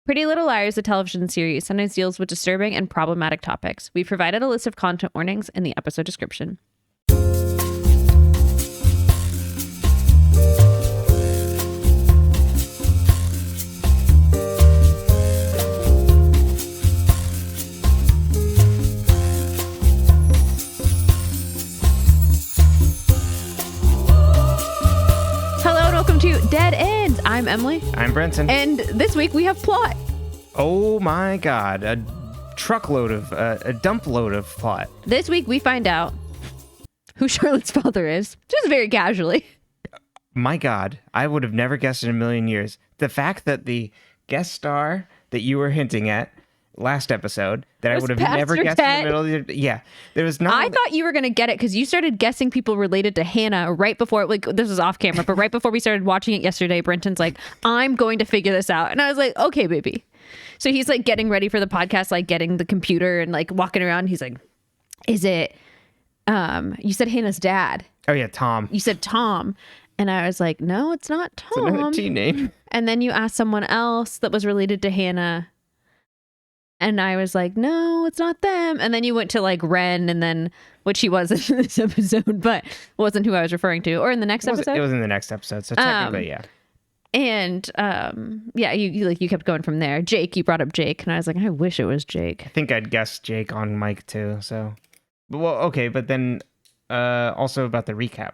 Pretty Little Liars, a television series, sometimes deals with disturbing and problematic topics. We've provided a list of content warnings in the episode description. To Dead Ends. I'm Emily. I'm Brenton. And this week we have plot. Oh my God. A dump load of plot. This week we find out who Charlotte's father is, just very casually. My God. I would have never guessed in a million years. The fact that the guest star that you were hinting at last episode that I would have never guessed in the middle of the... Yeah. There was not... I thought you were going to get it because you started guessing people related to Hannah right before, like, this was off camera, but right before we started watching it yesterday, Brenton's like, I'm going to figure this out. And I was like, okay, baby. So he's like getting ready for the podcast, like getting the computer and like walking around. He's like, is it, you said Hannah's dad. Oh yeah, Tom. You said Tom. And I was like, no, it's not Tom. It's another T name. And then you asked someone else that was related to Hannah. And I was like, no, it's not them. And then you went to like Wren, and then, which he was in this episode, but wasn't who I was referring to. Or in the next episode? It was in the next episode. So technically, yeah. And yeah, you kept going from there. Jake, you brought up Jake. And I was like, I wish it was Jake. I think I'd guessed Jake on mic too. So, well, okay. But then also about the recap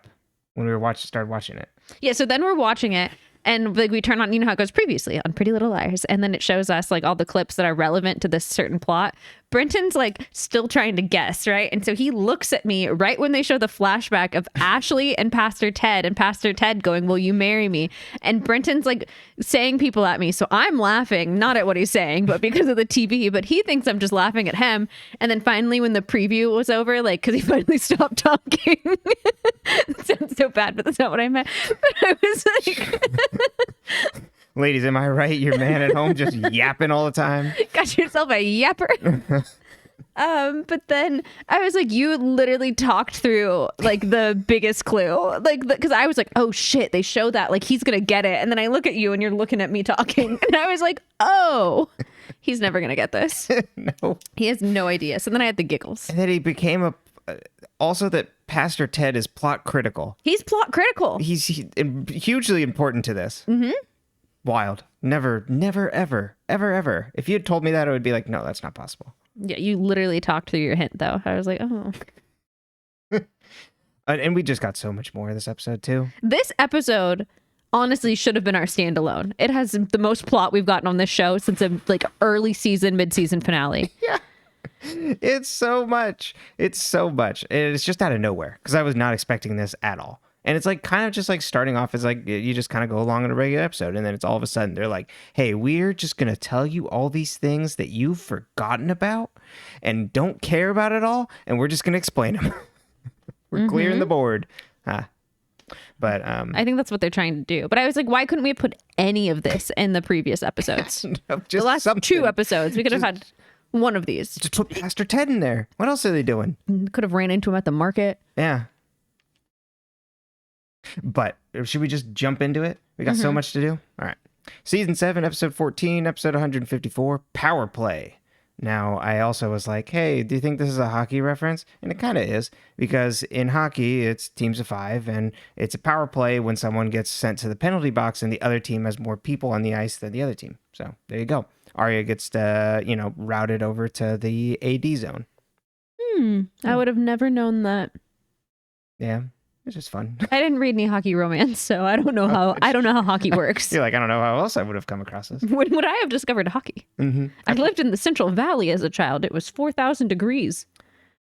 when we started watching it. Yeah. So then we're watching it. And like we turn on, you know how it goes previously on Pretty Little Liars. And then it shows us like all the clips that are relevant to this certain plot. Brenton's like still trying to guess, right? And so he looks at me right when they show the flashback of Ashley and Pastor Ted going, will you marry me? And Brenton's like saying people at me. So I'm laughing, not at what he's saying, but because of the TV. But he thinks I'm just laughing at him. And then finally, when the preview was over, like, because he finally stopped talking. That sounds so bad, but that's not what I meant. But I was like... Ladies, am I right? Your man at home just yapping all the time. Got yourself a yapper. But then I was like, you literally talked through like the biggest clue, like because I was like, oh shit, they show that, like he's gonna get it, and then I look at you and you're looking at me talking, and I was like, oh, he's never gonna get this. No, he has no idea. So then I had the giggles. And then he became also that Pastor Ted is plot critical. He's plot critical. He's hugely important to this. Mm-hmm. Wild. Never, ever. If you had told me that, I would be like, no, that's not possible. Yeah, you literally talked through your hint, though. I was like, oh. And we just got so much more this episode, too. This episode, honestly, should have been our standalone. It has the most plot we've gotten on this show since a like early season, mid-season finale. Yeah. It's so much. And it's just out of nowhere, because I was not expecting this at all. And it's like kind of just like starting off as like you just kind of go along in a regular episode, and then it's all of a sudden they're like, hey, we're just going to tell you all these things that you've forgotten about and don't care about at all, and we're just going to explain them. We're clearing the board. But I think that's what they're trying to do. But I was like, why couldn't we have put any of this in the previous episodes? Just the last two episodes, we could have had one of these. Just put Pastor Ted in there. What else are they doing? Could have ran into him at the market. Yeah. But should we just jump into it? We got so much to do. All right. Season 7, episode 14, episode 154, Power Play. Now, I also was like, hey, do you think this is a hockey reference? And it kind of is, because in hockey, it's teams of 5, and it's a power play when someone gets sent to the penalty box and the other team has more people on the ice than the other team. So there you go. Aria gets, routed over to the AD zone. I would have never known that. Yeah. It's just fun. I didn't read any hockey romance, so I don't know how hockey works. You're like, I don't know how else I would have come across this. When would I have discovered hockey? Mm-hmm. I lived in the Central Valley as a child. It was 4,000 degrees.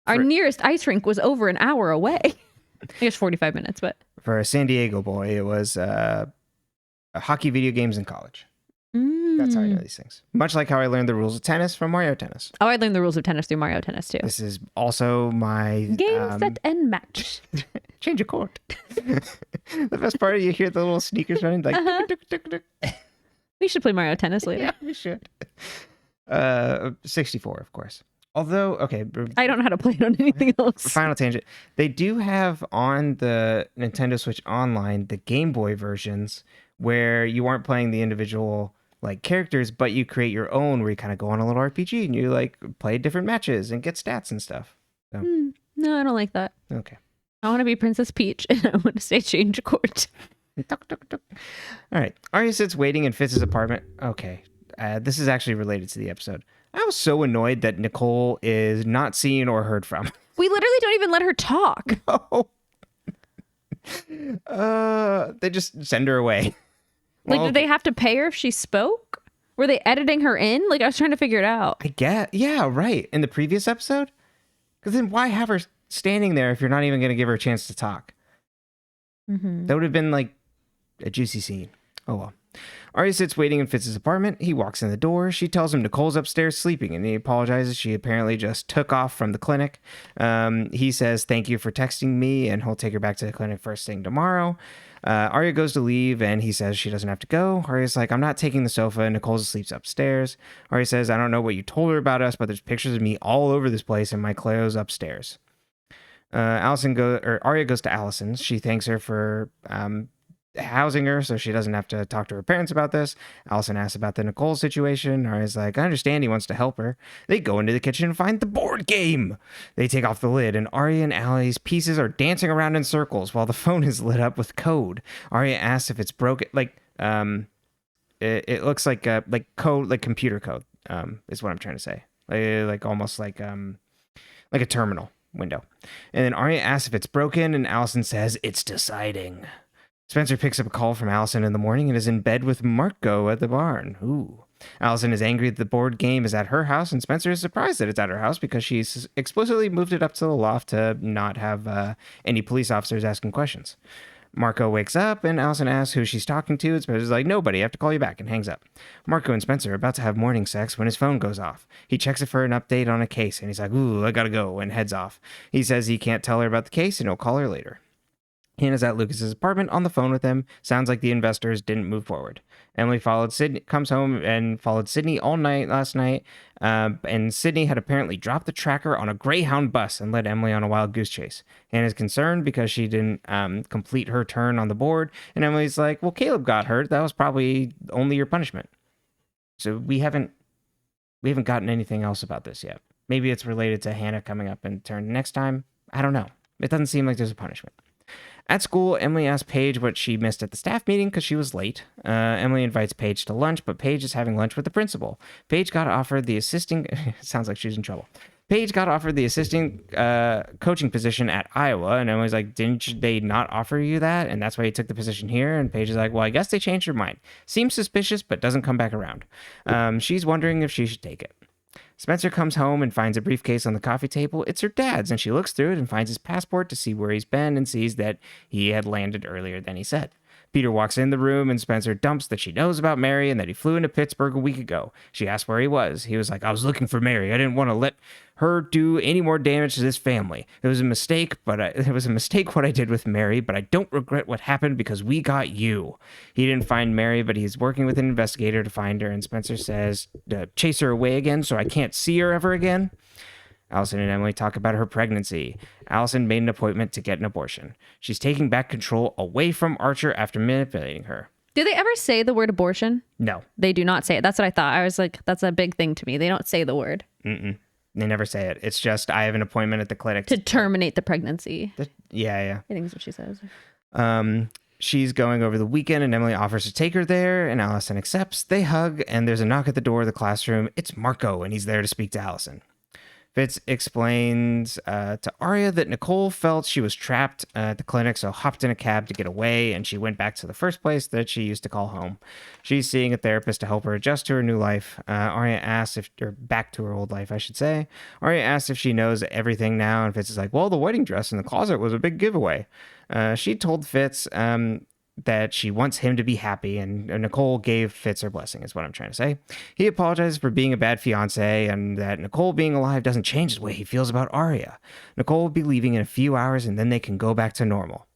Our nearest ice rink was over an hour away. I guess 45 minutes, but... For a San Diego boy, it was hockey video games in college. That's how I know these things. Much like how I learned the rules of tennis from Mario Tennis. Oh, I learned the rules of tennis through Mario Tennis, too. This is also my... Game, set, and match. Change of court. The best part is you hear the little sneakers running, like... We should play Mario Tennis later. Yeah, we should. 64, of course. Although, okay. I don't know how to play it on anything else. Final tangent. They do have on the Nintendo Switch Online the Game Boy versions where you aren't playing the individual like characters, but you create your own where you kind of go on a little RPG and you like play different matches and get stats and stuff. So, No, I don't like that. okay. I want to be Princess Peach and I want to say change court. Tuk, tuk, tuk. All right. Aria sits waiting in Fitz's apartment. Okay. This is actually related to the episode. I was so annoyed that Nicole is not seen or heard from. We literally don't even let her talk. They just send her away. Like, Well, did they have to pay her if she spoke? Were they editing her in? Like, I was trying to figure it out. I get, yeah, right. In the previous episode? Because then why have her standing there if you're not even going to give her a chance to talk? That would have been like a juicy scene. Oh, well. Aria sits waiting in Fitz's apartment. He walks in the door. She tells him Nicole's upstairs sleeping, and he apologizes. She apparently just took off from the clinic. He says, thank you for texting me, and he'll take her back to the clinic first thing tomorrow. Aria goes to leave, and he says she doesn't have to go. Aria's like, I'm not taking the sofa. Nicole sleeps upstairs. Aria says, I don't know what you told her about us, but there's pictures of me all over this place, and my clothes upstairs. Aria goes to Allison's. She thanks her for housing her so she doesn't have to talk to her parents about this. Allison asks about the Nicole situation. Aria's like, I understand he wants to help her. They go into the kitchen and find the board game. They take off the lid, and Aria and Allie's pieces are dancing around in circles while the phone is lit up with code. Aria asks if it's broken. It looks like code, like computer code, is what I'm trying to say. Like almost like a terminal window. And then Aria asks if it's broken, and Allison says it's deciding. Spencer picks up a call from Allison in the morning and is in bed with Marco at the barn. Ooh. Allison is angry that the board game is at her house, and Spencer is surprised that it's at her house because she's explicitly moved it up to the loft to not have any police officers asking questions. Marco wakes up, and Allison asks who she's talking to, and Spencer's like, nobody, I have to call you back, and hangs up. Marco and Spencer are about to have morning sex when his phone goes off. He checks it for an update on a case, and he's like, ooh, I gotta go, and heads off. He says he can't tell her about the case, and he'll call her later. Hannah's at Lucas's apartment on the phone with him. Sounds like the investors didn't move forward. Emily comes home and followed Sydney all night last night. And Sydney had apparently dropped the tracker on a Greyhound bus and led Emily on a wild goose chase. Hannah's concerned because she didn't complete her turn on the board. And Emily's like, well, Caleb got hurt. That was probably only your punishment. So we haven't gotten anything else about this yet. Maybe it's related to Hannah coming up and turn next time. I don't know. It doesn't seem like there's a punishment. At school, Emily asks Paige what she missed at the staff meeting because she was late. Emily invites Paige to lunch, but Paige is having lunch with the principal. Paige got offered the assisting... It sounds like she's in trouble. Paige got offered the assistant coaching position at Iowa, and Emily's like, didn't they not offer you that? And that's why you took the position here? And Paige is like, well, I guess they changed their mind. Seems suspicious, but doesn't come back around. She's wondering if she should take it. Spencer comes home and finds a briefcase on the coffee table. It's her dad's, and she looks through it and finds his passport to see where he's been and sees that he had landed earlier than he said. Peter walks in the room, and Spencer dumps that she knows about Mary and that he flew into Pittsburgh a week ago. She asks where he was. He was like, I was looking for Mary. I didn't want to let her do any more damage to this family. It was a mistake, what I did with Mary, but I don't regret what happened because we got you. He didn't find Mary, but he's working with an investigator to find her, and Spencer says, chase her away again so I can't see her ever again. Allison and Emily talk about her pregnancy. Allison made an appointment to get an abortion. She's taking back control away from Archer after manipulating her. Do they ever say the word abortion? No. They do not say it. That's what I thought. I was like, that's a big thing to me. They don't say the word. Mm-mm. They never say it. It's just, I have an appointment at the clinic. To terminate the pregnancy. Yeah. I think that's what she says. She's going over the weekend, and Emily offers to take her there, and Allison accepts. They hug, and there's a knock at the door of the classroom. It's Marco, and he's there to speak to Allison. Fitz explains to Aria that Nicole felt she was trapped at the clinic, so hopped in a cab to get away, and she went back to the first place that she used to call home. She's seeing a therapist to help her adjust to her new life. Aria asks back to her old life, I should say. Aria asks if she knows everything now, and Fitz is like, well, the wedding dress in the closet was a big giveaway. She told Fitz that she wants him to be happy, and Nicole gave Fitz her blessing, is what I'm trying to say. He apologizes for being a bad fiance, and that Nicole being alive doesn't change the way he feels about Aria. Nicole will be leaving in a few hours, and then they can go back to normal.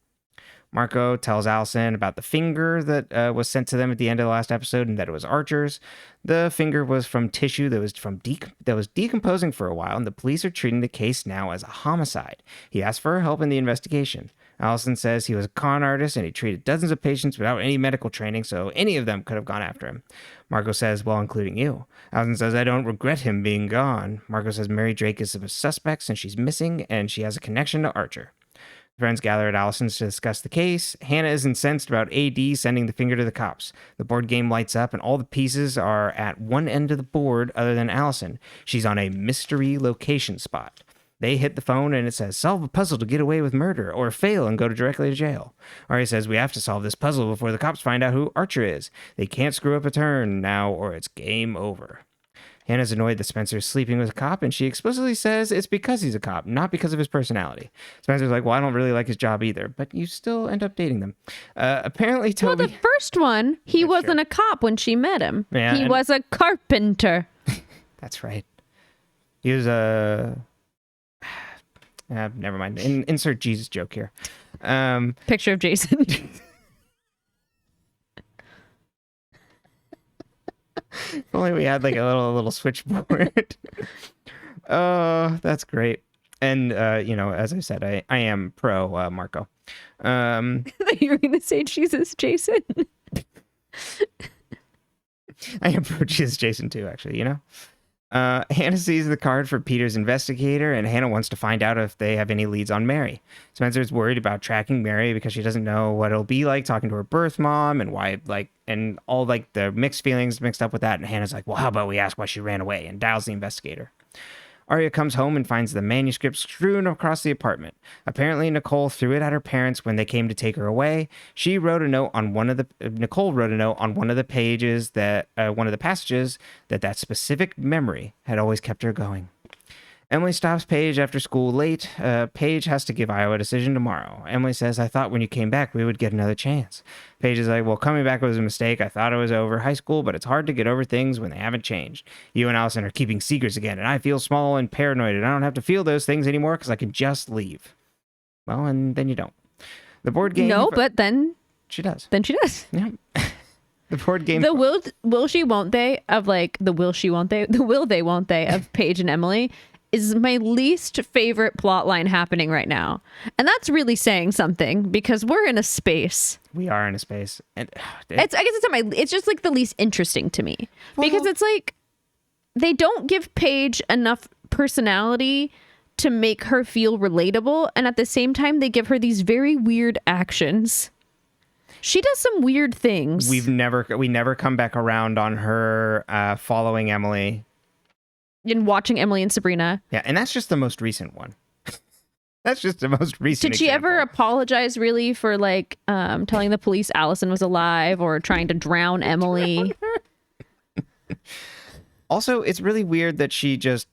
Marco tells Allison about the finger that was sent to them at the end of the last episode, and that it was Archer's. The finger was from tissue that was decomposing for a while, and the police are treating the case now as a homicide. He asks for her help in the investigation. Allison says he was a con artist and he treated dozens of patients without any medical training, so any of them could have gone after him. Marco says, well, including you. Allison says, I don't regret him being gone. Marco says Mary Drake is a suspect since she's missing and she has a connection to Archer. Friends gather at Allison's to discuss the case. Hannah is incensed about AD sending the finger to the cops. The board game lights up and all the pieces are at one end of the board other than Allison. She's on a mystery location spot. They hit the phone and it says, solve a puzzle to get away with murder or fail and go directly to jail. Aria says, we have to solve this puzzle before the cops find out who Archer is. They can't screw up a turn now or it's game over. Hannah's annoyed that Spencer's sleeping with a cop, and she explicitly says it's because he's a cop, not because of his personality. Spencer's like, well, I don't really like his job either, but you still end up dating them. Apparently, Toby... Well, the first one, he wasn't a cop when she met him. Yeah, he was a carpenter. That's right. He was a... never mind. Insert Jesus joke here. Picture of Jason. If only we had like a little switchboard. Oh, that's great. And as I said, I am pro Marco. You were gonna say Jesus Jason. I am pro Jesus Jason too, actually, Hannah sees the card for Peter's investigator, and Hannah wants to find out if they have any leads on Mary. Spencer's worried about tracking Mary because she doesn't know what it'll be like talking to her birth mom and why, and all the mixed feelings mixed up with that. And Hannah's like, well, how about we ask why she ran away, and dials the investigator. Aria comes home and finds the manuscript strewn across the apartment. Apparently, Nicole threw it at her parents when they came to take her away. Nicole wrote a note on one of the pages one of the passages that specific memory had always kept her going. Emily stops Paige after school late. Paige has to give Iowa a decision tomorrow. Emily says, I thought when you came back we would get another chance. Paige is like, well, coming back was a mistake. I thought it was over high school, but it's hard to get over things when they haven't changed. You and Allison are keeping secrets again, and I feel small and paranoid, and I don't have to feel those things anymore because I can just leave. Well, and then you don't. The board game... No, but then... She does. Then she does. Yeah. The board game... The will she won't they of the will they won't they of Paige and Emily is my least favorite plot line happening right now. And that's really saying something because we're in a space. We are in a space. And I guess it's just the least interesting to me. Because it's they don't give Paige enough personality to make her feel relatable, and at the same time they give her these very weird actions. She does some weird things. We never come back around on her following Emily. In watching Emily and Sabrina. Yeah, and that's just the most recent one. That's just the most recent Did she example. ever apologize really for telling the police Allison was alive or trying to drown Emily? Also, it's really weird that she just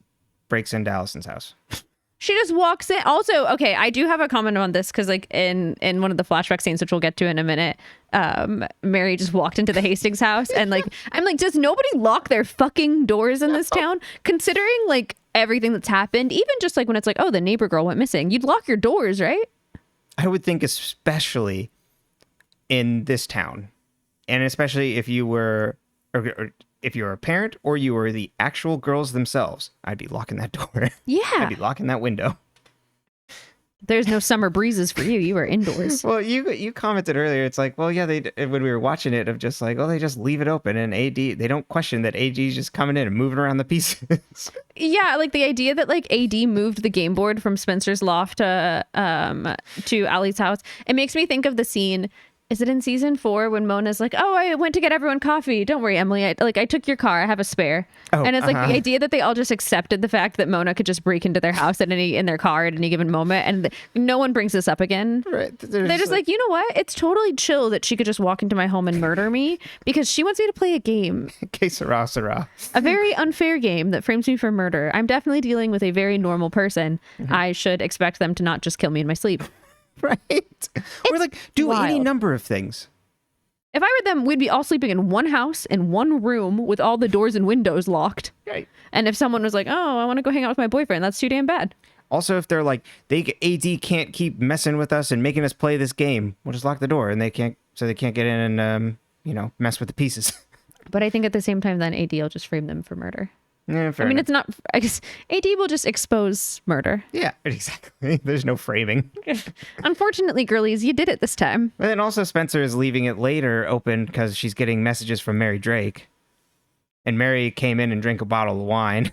breaks into Allison's house. She just walks in. Also, okay, I do have a comment on this because in one of the flashback scenes, which we'll get to in a minute, Mary just walked into the Hastings house and I'm like, does nobody lock their fucking doors in this town? Considering everything that's happened, even just when it's the neighbor girl went missing, you'd lock your doors, right? I would think especially in this town, and especially if you were, or if you're a parent or you were the actual girls themselves, I'd be locking that door. Yeah. I'd be locking that window. There's no summer breezes for you. You are indoors. Well, you commented earlier. It's well, yeah, when we were watching it, of just they just leave it open, and AD, they don't question that AD's just coming in and moving around the pieces. Yeah, the idea that AD moved the game board from Spencer's loft to Allie's house. It makes me think of the scene. Is it in season 4 when Mona's oh, I went to get everyone coffee. Don't worry, Emily. I took your car. I have a spare. Oh, and it's the idea that they all just accepted the fact that Mona could just break into their house in their car at any given moment, and no one brings this up again. Right? They're just you know what? It's totally chill that she could just walk into my home and murder me because she wants me to play a game. Que sera, sera. A very unfair game that frames me for murder. I'm definitely dealing with a very normal person. Mm-hmm. I should expect them to not just kill me in my sleep. Right. Or do wild. any number of things. If I were them, we'd be all sleeping in one house, in one room, with all the doors and windows locked. Right. And if someone was oh, I want to go hang out with my boyfriend, that's too damn bad. Also, if they're AD can't keep messing with us and making us play this game, we'll just lock the door, and they can't get in and, mess with the pieces. But I think at the same time, then AD will just frame them for murder. Yeah, fair I mean, enough. it's not. I guess AD will just expose murder. Yeah, exactly. There's no framing. Unfortunately, girlies, you did it this time. And then also Spencer is leaving it later open because she's getting messages from Mary Drake. And Mary came in and drank a bottle of wine.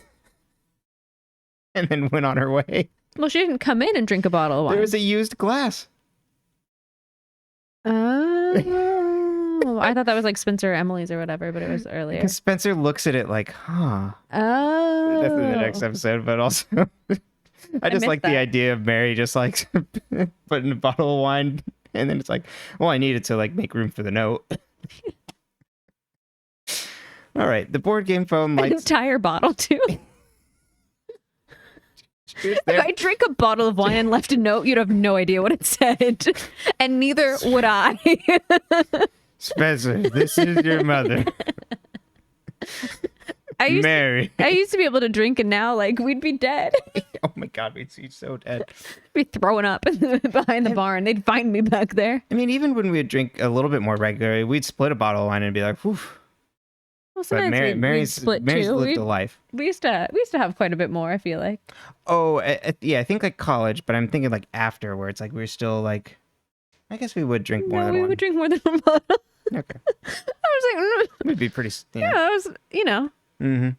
And then went on her way. Well, she didn't come in and drink a bottle of wine. There was a used glass. Oh, I thought that was like Spencer or Emily's or whatever, but it was earlier. Because Spencer looks at it like, huh. Oh. That's in the next episode, but also I just missed like the that. idea of Mary just like putting a bottle of wine and then it's like, well, I needed to like make room for the note. All right, the board game phone An lights. entire bottle, too. If I drink a bottle of wine and left a note, you'd have no idea what it said. And neither would I. Spencer, this is your mother. Mary. I used to be able to drink, and now, like, we'd be dead. Oh my God, we'd see so dead. Be throwing up behind the barn. They'd find me back there. I mean, even when we would drink a little bit more regularly, we'd split a bottle of wine and be like, whew. Well, But sometimes we'd Mary's split lived too. a life. We used to have quite a bit more, I feel like. Oh, yeah, I think like college, but I'm thinking like after where it's like we're still like, I guess we would drink more No, than we one. would drink more than one bottle. Okay. I was like, We'd be pretty, yeah, I was, Mm-hmm.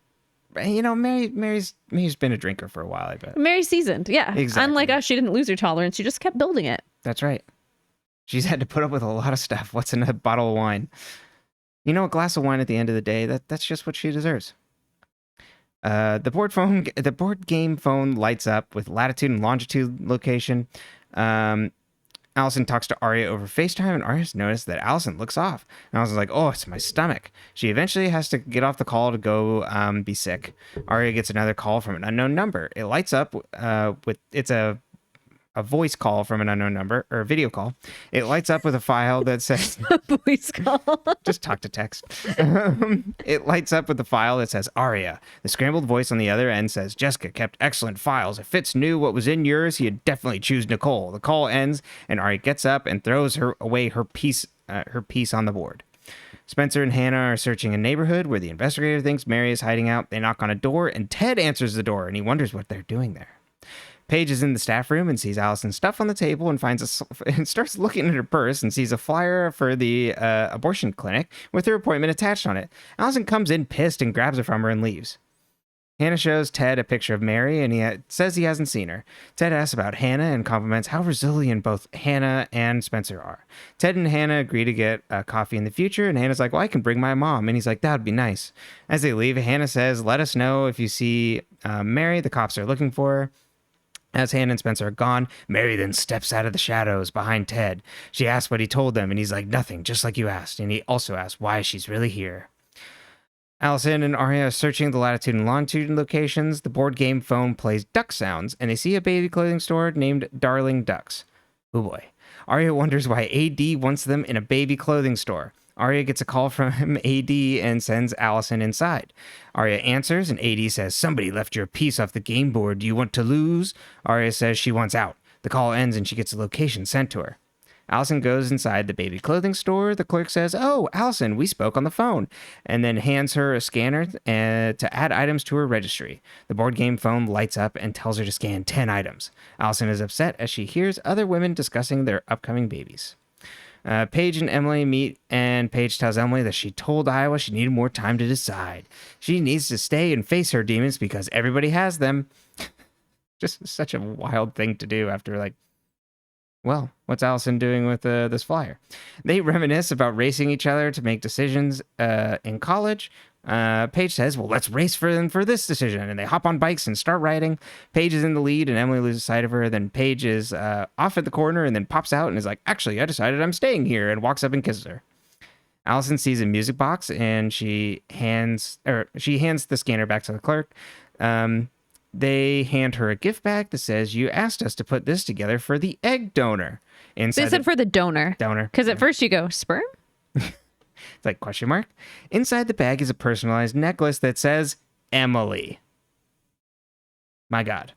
You know, Mary's been a drinker for a while, I bet. Mary seasoned. Yeah. Exactly. Unlike us, she didn't lose her tolerance. She just kept building it. That's right. She's had to put up with a lot of stuff. What's in a bottle of wine? You know, a glass of wine at the end of the day, that's just what she deserves. The board game phone lights up with latitude and longitude location. Allison talks to Aria over FaceTime, and Aria's noticed that Allison looks off. And Allison's like, oh, it's my stomach. She eventually has to get off the call to go be sick. Aria gets another call from an unknown number. It lights up it's a voice call from an unknown number, or a video call. It lights up with a file that says... Voice call. Just talk to text. It lights up with the file that says Aria. The scrambled voice on the other end says, Jessica kept excellent files. If Fitz knew what was in yours, he'd definitely choose Nicole. The call ends, and Aria gets up and throws away her piece on the board. Spencer and Hannah are searching a neighborhood where the investigator thinks Mary is hiding out. They knock on a door, and Ted answers the door, and he wonders what they're doing there. Paige is in the staff room and sees Allison's stuff on the table and and starts looking at her purse and sees a flyer for the abortion clinic with her appointment attached on it. Allison comes in pissed and grabs it from her and leaves. Hannah shows Ted a picture of Mary and he says he hasn't seen her. Ted asks about Hannah and compliments how resilient both Hannah and Spencer are. Ted and Hannah agree to get coffee in the future, and Hannah's like, well, I can bring my mom. And he's like, that would be nice. As they leave, Hannah says, let us know if you see Mary. The cops are looking for her. As Hannah and Spencer are gone, Mary then steps out of the shadows behind Ted. She asks what he told them, and he's like, nothing, just like you asked. And he also asks why she's really here. Allison and Aria are searching the latitude and longitude locations. The board game phone plays duck sounds, and they see a baby clothing store named Darling Ducks. Oh boy. Aria wonders why AD wants them in a baby clothing store. Aria gets a call from AD and sends Allison inside. Aria answers, and AD says, somebody left your piece off the game board. Do you want to lose? Aria says she wants out. The call ends, and she gets a location sent to her. Allison goes inside the baby clothing store. The clerk says, oh, Allison, we spoke on the phone, and then hands her a scanner to add items to her registry. The board game phone lights up and tells her to scan 10 items. Allison is upset as she hears other women discussing their upcoming babies. Paige and Emily meet, and Paige tells Emily that she told Iowa she needed more time to decide. She needs to stay and face her demons because everybody has them. Just such a wild thing to do after, like, well, what's Allison doing with this flyer? They reminisce about racing each other to make decisions in college. Paige says, well, let's race for this decision. And they hop on bikes and start riding. Paige is in the lead and Emily loses sight of her. Then Paige is off at the corner and then pops out and is like, actually, I decided I'm staying here, and walks up and kisses her. Allison sees a music box and she hands the scanner back to the clerk. They hand her a gift bag that says, you asked us to put this together for the egg donor. They said for the donor. Donor. Because at first you go, sperm? It's like, question mark? Inside the bag is a personalized necklace that says, Emily. My God.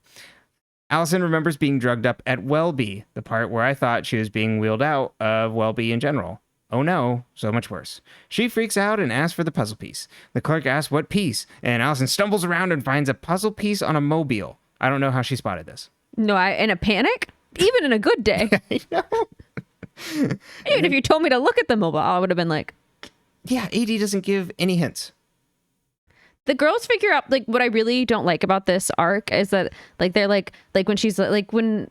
Allison remembers being drugged up at Welby, the part where I thought she was being wheeled out of Welby in general. Oh no, so much worse. She freaks out and asks for the puzzle piece. The clerk asks what piece, and Allison stumbles around and finds a puzzle piece on a mobile. I don't know how she spotted this. No, in a panic? Even in a good day. I know. Even if you told me to look at the mobile, I would have been like... Yeah, AD doesn't give any hints. The girls figure out, like, what I really don't like about this arc is that, like, they're like when she's like, when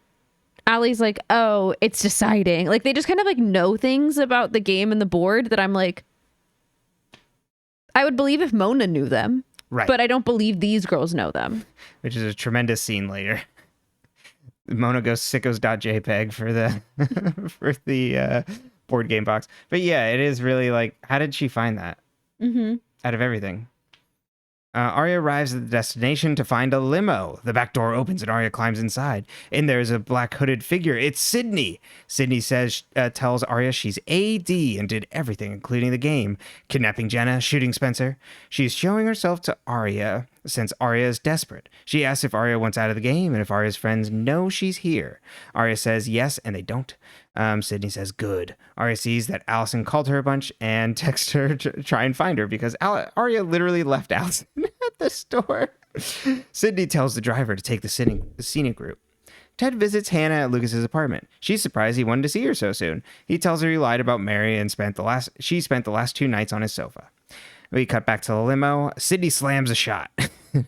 Allie's like, oh, it's deciding. Like, they just kind of like know things about the game and the board that I'm like, I would believe if Mona knew them. Right. But I don't believe these girls know them. Which is a tremendous scene later. Mona goes sickos.jpg for the for the board game box. But yeah, it is really like, how did she find that? Out of everything. Aria arrives at the destination to find a limo. The back door opens and Aria climbs inside. In there is a black hooded figure. It's Sydney. Sydney tells Aria she's AD and did everything, including the game. Kidnapping Jenna, shooting Spencer. She's showing herself to Aria since Aria is desperate. She asks if Aria wants out of the game and if Aria's friends know she's here. Aria says yes, and they don't. Sydney says good. Aria sees that Allison called her a bunch and texts her to try and find her because Aria literally left Allison at the store. Sydney tells the driver to take the scenic route. Ted visits Hannah at Lucas's apartment. She's surprised he wanted to see her so soon. He tells her he lied about Mary and she spent the last 2 nights on his sofa. We cut back to the limo. Sydney slams a shot.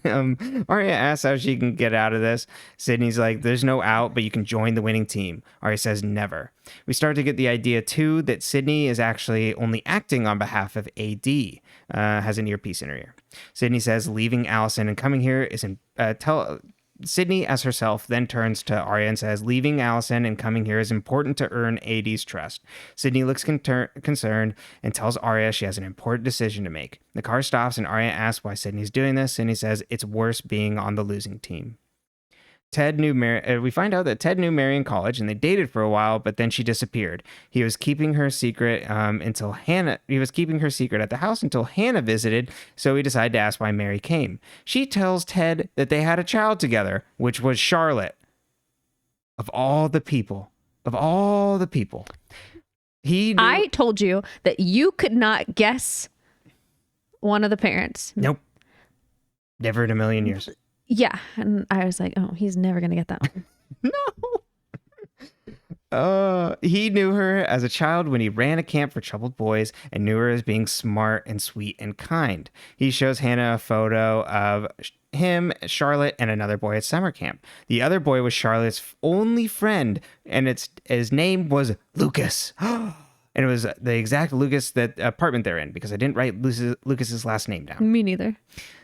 Aria asks how she can get out of this. Sydney's like, there's no out, but you can join the winning team. Aria says never. We start to get the idea, too, that Sydney is actually only acting on behalf of AD. Has an earpiece in her ear. Sydney says leaving Allison and coming here isn't... Sydney, as herself, then turns to Aria and says, leaving Allison and coming here is important to earn AD's trust. Sydney looks concerned and tells Aria she has an important decision to make. The car stops and Aria asks why Sydney's doing this. Sydney says it's worse being on the losing team. Ted knew Mary. We find out that Ted knew Mary in college, and they dated for a while. But then she disappeared. He was keeping her secret until Hannah. He was keeping her secret at the house until Hannah visited. So he decided to ask why Mary came. She tells Ted that they had a child together, which was Charlotte. Of all the people, he. Knew... I told you that you could not guess one of the parents. Nope. Never in a million years. Yeah, and I was like, oh, he's never going to get that one. No. He knew her as a child when he ran a camp for troubled boys and knew her as being smart and sweet and kind. He shows Hannah a photo of him, Charlotte, and another boy at summer camp. The other boy was Charlotte's only friend, and his name was Lucas. And it was the exact Lucas that apartment they're in, because I didn't write Lucas's last name down. Me neither.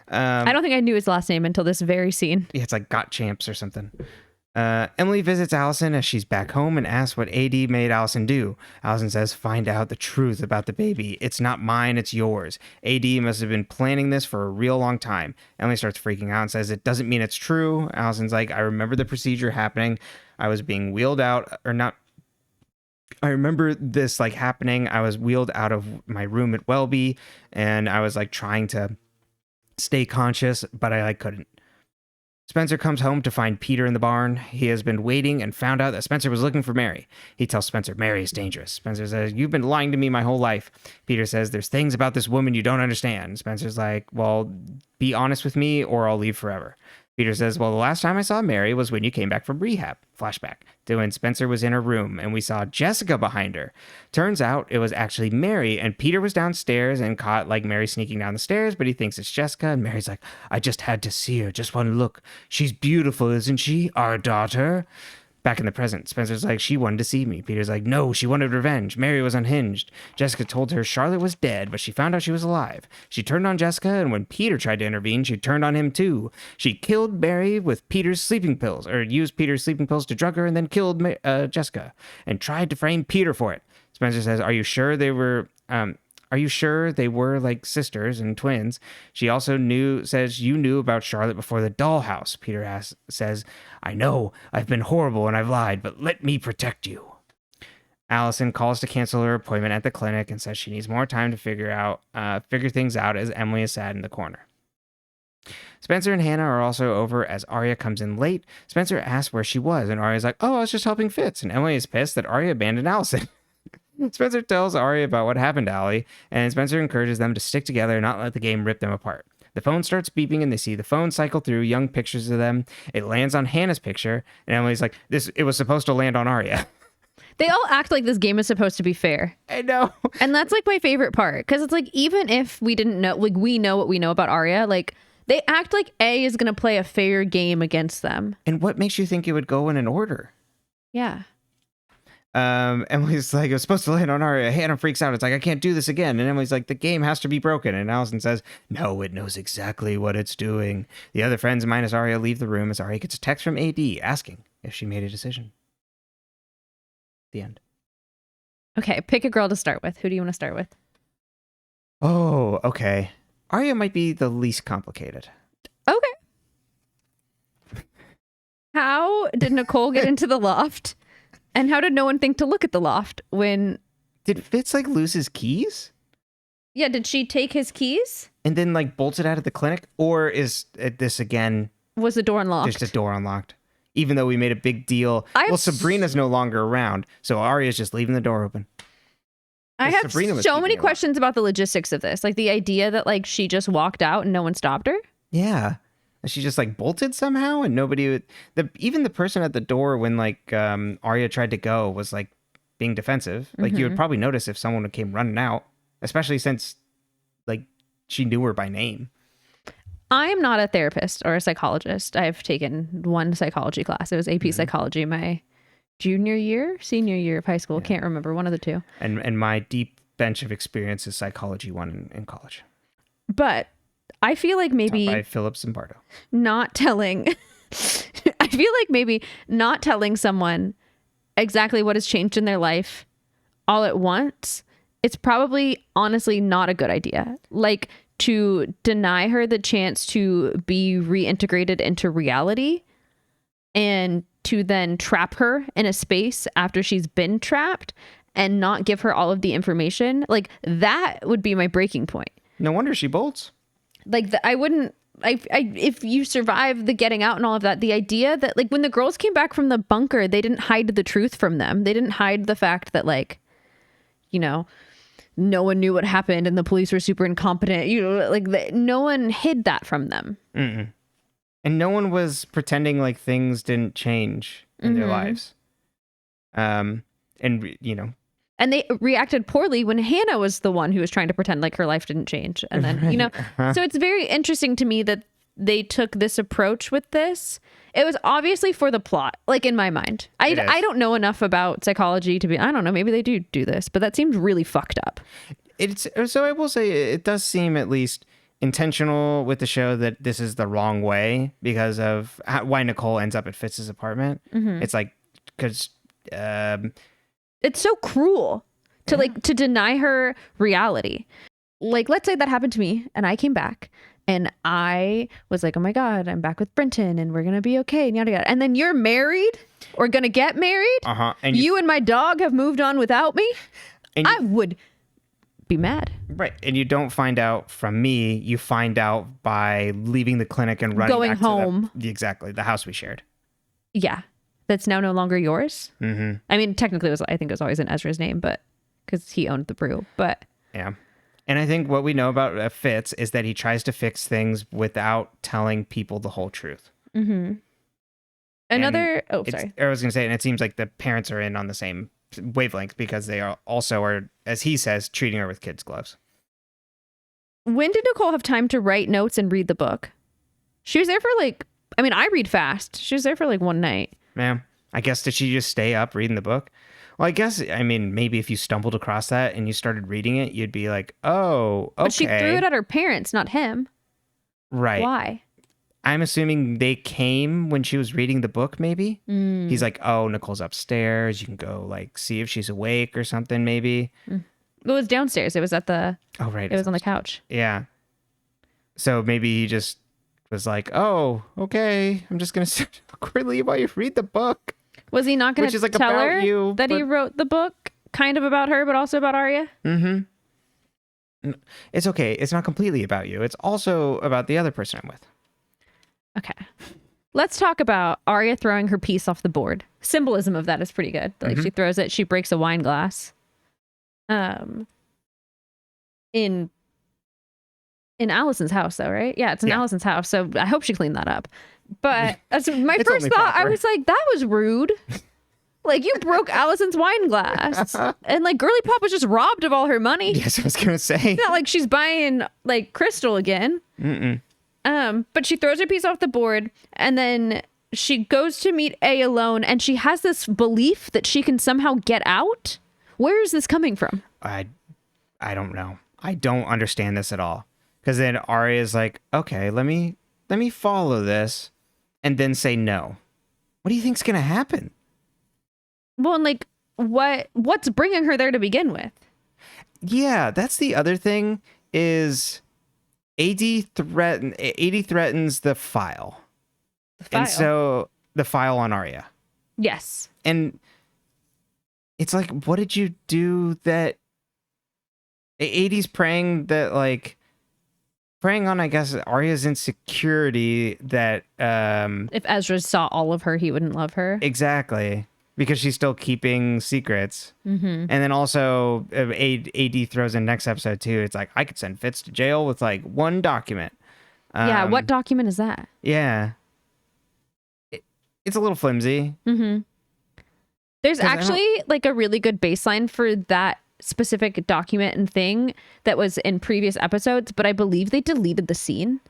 I don't think I knew his last name until this very scene. Yeah, it's like Got Champs or something. Emily visits Allison as she's back home and asks what AD made Allison do. Allison says, find out the truth about the baby. It's not mine, it's yours. AD must have been planning this for a real long time. Emily starts freaking out and says, it doesn't mean it's true. Allison's like, I remember the procedure happening. I was being wheeled out, or not. I remember this like happening. I was wheeled out of my room at Welby and I was like trying to stay conscious, but I couldn't. Spencer comes home to find Peter in the barn. He has been waiting and found out that Spencer was looking for Mary. He tells Spencer, Mary is dangerous. Spencer says, you've been lying to me my whole life. Peter says, there's things about this woman you don't understand. Spencer's like, well, be honest with me or I'll leave forever. Peter says, well, the last time I saw Mary was when you came back from rehab. Flashback to when Spencer was in her room and we saw Jessica behind her. Turns out it was actually Mary, and Peter was downstairs and caught like Mary sneaking down the stairs, but he thinks it's Jessica, and Mary's like, I just had to see her, just one look. She's beautiful, isn't she? Our daughter. Back in the present, Spencer's like, she wanted to see me. Peter's like, no, she wanted revenge. Mary was unhinged. Jessica told her Charlotte was dead, but she found out she was alive. She turned on Jessica, and when Peter tried to intervene, she turned on him too. She killed Mary with Peter's sleeping pills, or used Peter's sleeping pills to drug her, and then killed Jessica, and tried to frame Peter for it. Spencer says, are you sure they were like sisters and twins? She also says you knew about Charlotte before the dollhouse. Peter says, I know, I've been horrible and I've lied, but let me protect you. Allison calls to cancel her appointment at the clinic and says she needs more time to figure things out as Emily is sad in the corner. Spencer and Hannah are also over as Aria comes in late. Spencer asks where she was, and Aria's like, oh, I was just helping Fitz. And Emily is pissed that Aria abandoned Allison. Spencer tells Aria about what happened to Allie, and Spencer encourages them to stick together and not let the game rip them apart. The phone starts beeping, and they see the phone cycle through young pictures of them. It lands on Hannah's picture, and Emily's like, it was supposed to land on Aria. They all act like this game is supposed to be fair. I know. And that's like my favorite part. Because it's like, even if we didn't know, like we know what we know about Aria, like they act like A is going to play a fair game against them. And what makes you think it would go in an order? Yeah. Emily's like, it was supposed to land on Aria. Hannah freaks out. It's like, I can't do this again. And Emily's like, the game has to be broken. And Allison says, no, it knows exactly what it's doing. The other friends minus Aria leave the room as Aria gets a text from AD asking if she made a decision. The end. Okay, pick a girl to start with. Who do you want to start with? Oh, okay. Aria might be the least complicated. Okay. How did Nicole get into the loft? And how did no one think to look at the loft when... Did Fitz, like, lose his keys? Yeah, did she take his keys? And then, like, bolted out of the clinic? Or is this, again... Was the door unlocked? Just a door unlocked. Even though we made a big deal. Well, Sabrina's no longer around, so Aria's just leaving the door open. I have so many questions about the logistics of this. Like, the idea that, like, she just walked out and no one stopped her? Yeah. She just like bolted somehow, and nobody would. Even the person at the door when like Aria tried to go was like being defensive. Like you would probably notice if someone came running out, especially since like she knew her by name. I am not a therapist or a psychologist. I've taken one psychology class. It was AP psychology my senior year of high school. Yeah. Can't remember, one of the two. And my deep bench of experience is psychology 1 in college. But I feel like maybe taught by Philip Zimbardo. Not telling I feel like maybe not telling someone exactly what has changed in their life all at once, it's probably honestly not a good idea. Like to deny her the chance to be reintegrated into reality and to then trap her in a space after she's been trapped and not give her all of the information, like that would be my breaking point. No wonder she bolts. Like I wouldn't, if you survive the getting out and all of that, the idea that like when the girls came back from the bunker, they didn't hide the truth from them. They didn't hide the fact that like, you know, no one knew what happened and the police were super incompetent. You know, like no one hid that from them. Mm-mm. And no one was pretending like things didn't change in their lives. And you know. And they reacted poorly when Hannah was the one who was trying to pretend like her life didn't change. And then, you know, so it's very interesting to me that they took this approach with this. It was obviously for the plot, like in my mind. I don't know enough about psychology to be, I don't know, maybe they do this, but that seems really fucked up. So I will say it does seem at least intentional with the show that this is the wrong way because of why Nicole ends up at Fitz's apartment. It's like, because... it's so cruel to to deny her reality. Like, let's say that happened to me and I came back and I was like, oh my God, I'm back with Brenton and we're going to be okay. And yada, yada. And then you're married or going to get married. And you and my dog have moved on without me. I would be mad. Right. And you don't find out from me. You find out by leaving the clinic and running going back home. To the house we shared. Yeah. That's now no longer yours. I mean, technically, I think it was always in Ezra's name, but because he owned the brew. But yeah, and I think what we know about Fitz is that he tries to fix things without telling people the whole truth. Sorry. I was going to say, and it seems like the parents are in on the same wavelength because they are, as he says, treating her with kids' gloves. When did Nicole have time to write notes and read the book? She was there for I read fast. She was there for one night. Yeah, I guess did she just stay up reading the book? Well, maybe if you stumbled across that and you started reading it, you'd be like, oh, okay. But she threw it at her parents, not him. Right. Why? I'm assuming they came when she was reading the book, maybe? He's like, oh, Nicole's upstairs. You can go, see if she's awake or something, maybe. It was downstairs. It was at the... Oh, right. It was on the couch. Yeah. So maybe he just... was like, oh, okay, I'm just going to sit awkwardly while you read the book. Was he not going to tell her he wrote the book kind of about her, but also about Aria? It's okay. It's not completely about you. It's also about the other person I'm with. Okay. Let's talk about Aria throwing her piece off the board. Symbolism of that is pretty good. She throws it, she breaks a wine glass. um in Allison's house though, right? Yeah, it's in Allison's house. So I hope she cleaned that up. But that's my first thought. I was like, that was rude. Like, you broke Allison's wine glass. And like Girly Pop was just robbed of all her money. Yes, I was gonna say. It's not like she's buying like Crystal again. But she throws her piece off the board, and then she goes to meet A alone, and she has this belief that she can somehow get out. Where is this coming from? I don't know. I don't understand this at all. Because then Aria's like, okay, let me follow this, and then say no. What do you think's gonna happen? Well, and like, what's bringing her there to begin with? Yeah, that's the other thing is AD threatens the file. And so the file on Aria. Yes. And it's like, what did you do that AD's preying on, I guess, Aria's insecurity that if Ezra saw all of her, he wouldn't love her. Exactly. Because she's still keeping secrets. And then also AD throws in next episode too. It's like, I could send Fitz to jail with like one document. Yeah, what document is that? Yeah. It's a little flimsy. There's actually like a really good baseline for that specific document and thing that was in previous episodes, but I believe they deleted the scene.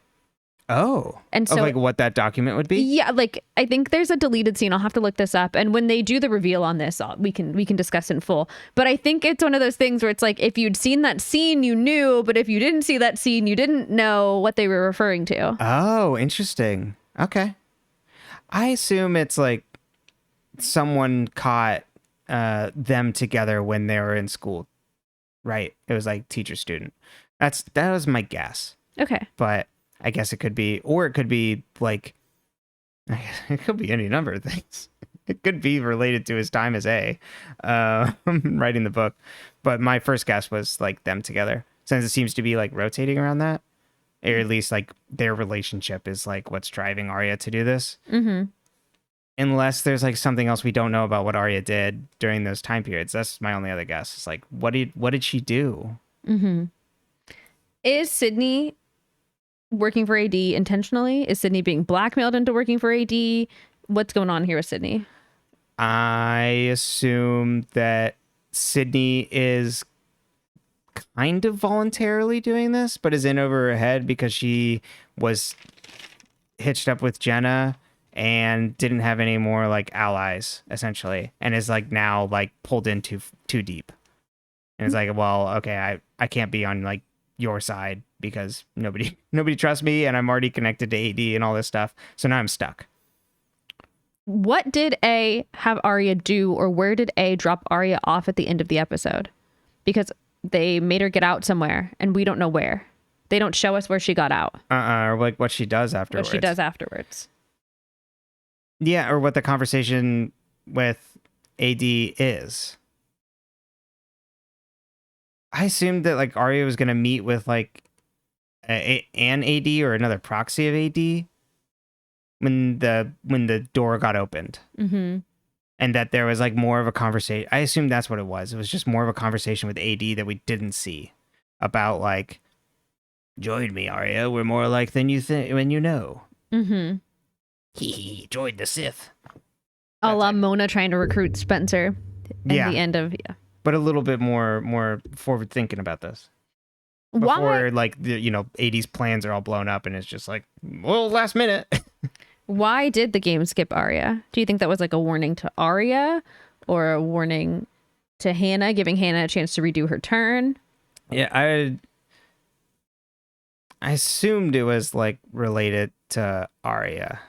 Oh. And so, of like what that document would be? Yeah, like I think there's a deleted scene. I'll have to look this up. And when they do the reveal on this, we can discuss in full. But I think it's one of those things where it's like, if you'd seen that scene, you knew, but if you didn't see that scene, you didn't know what they were referring to. Oh, interesting. Okay. I assume it's like someone caught them together when they were in school. Right. It was like teacher student. That was my guess. Okay. But I guess it could be, or it could be like, it could be any number of things. It could be related to his time as A, writing the book. But my first guess was like them together, since it seems to be like rotating around that, or at least like their relationship is like what's driving Aria to do this. Unless there's like something else we don't know about what Aria did during those time periods. That's my only other guess. It's like, what did she do? Is Sydney working for AD intentionally? Is Sydney being blackmailed into working for AD? What's going on here with Sydney? I assume that Sydney is kind of voluntarily doing this, but is in over her head because she was hitched up with Jenna and didn't have any more like allies, essentially, and is like now like pulled in too deep. And it's like, well, okay, I can't be on like your side because nobody trusts me, and I'm already connected to AD and all this stuff. So now I'm stuck. What did A have Aria do, or where did A drop Aria off at the end of the episode? Because they made her get out somewhere, and we don't know where. They don't show us where she got out. Or like what she does afterwards. What she does afterwards. Yeah, or what the conversation with AD is. I assumed that like Aria was gonna meet with like an AD or another proxy of AD when the door got opened, and that there was like more of a conversation. I assumed that's what it was. It was just more of a conversation with AD that we didn't see about like, join me, Aria. We're more alike than you think when you know. He joined the Sith. A la Mona trying to recruit Spencer at the end of but a little bit more forward thinking about this. Before like AD's plans are all blown up and it's just like, well, last minute. Why did the game skip Aria? Do you think that was like a warning to Aria or a warning to Hannah, giving Hannah a chance to redo her turn? Yeah, I assumed it was like related to Aria,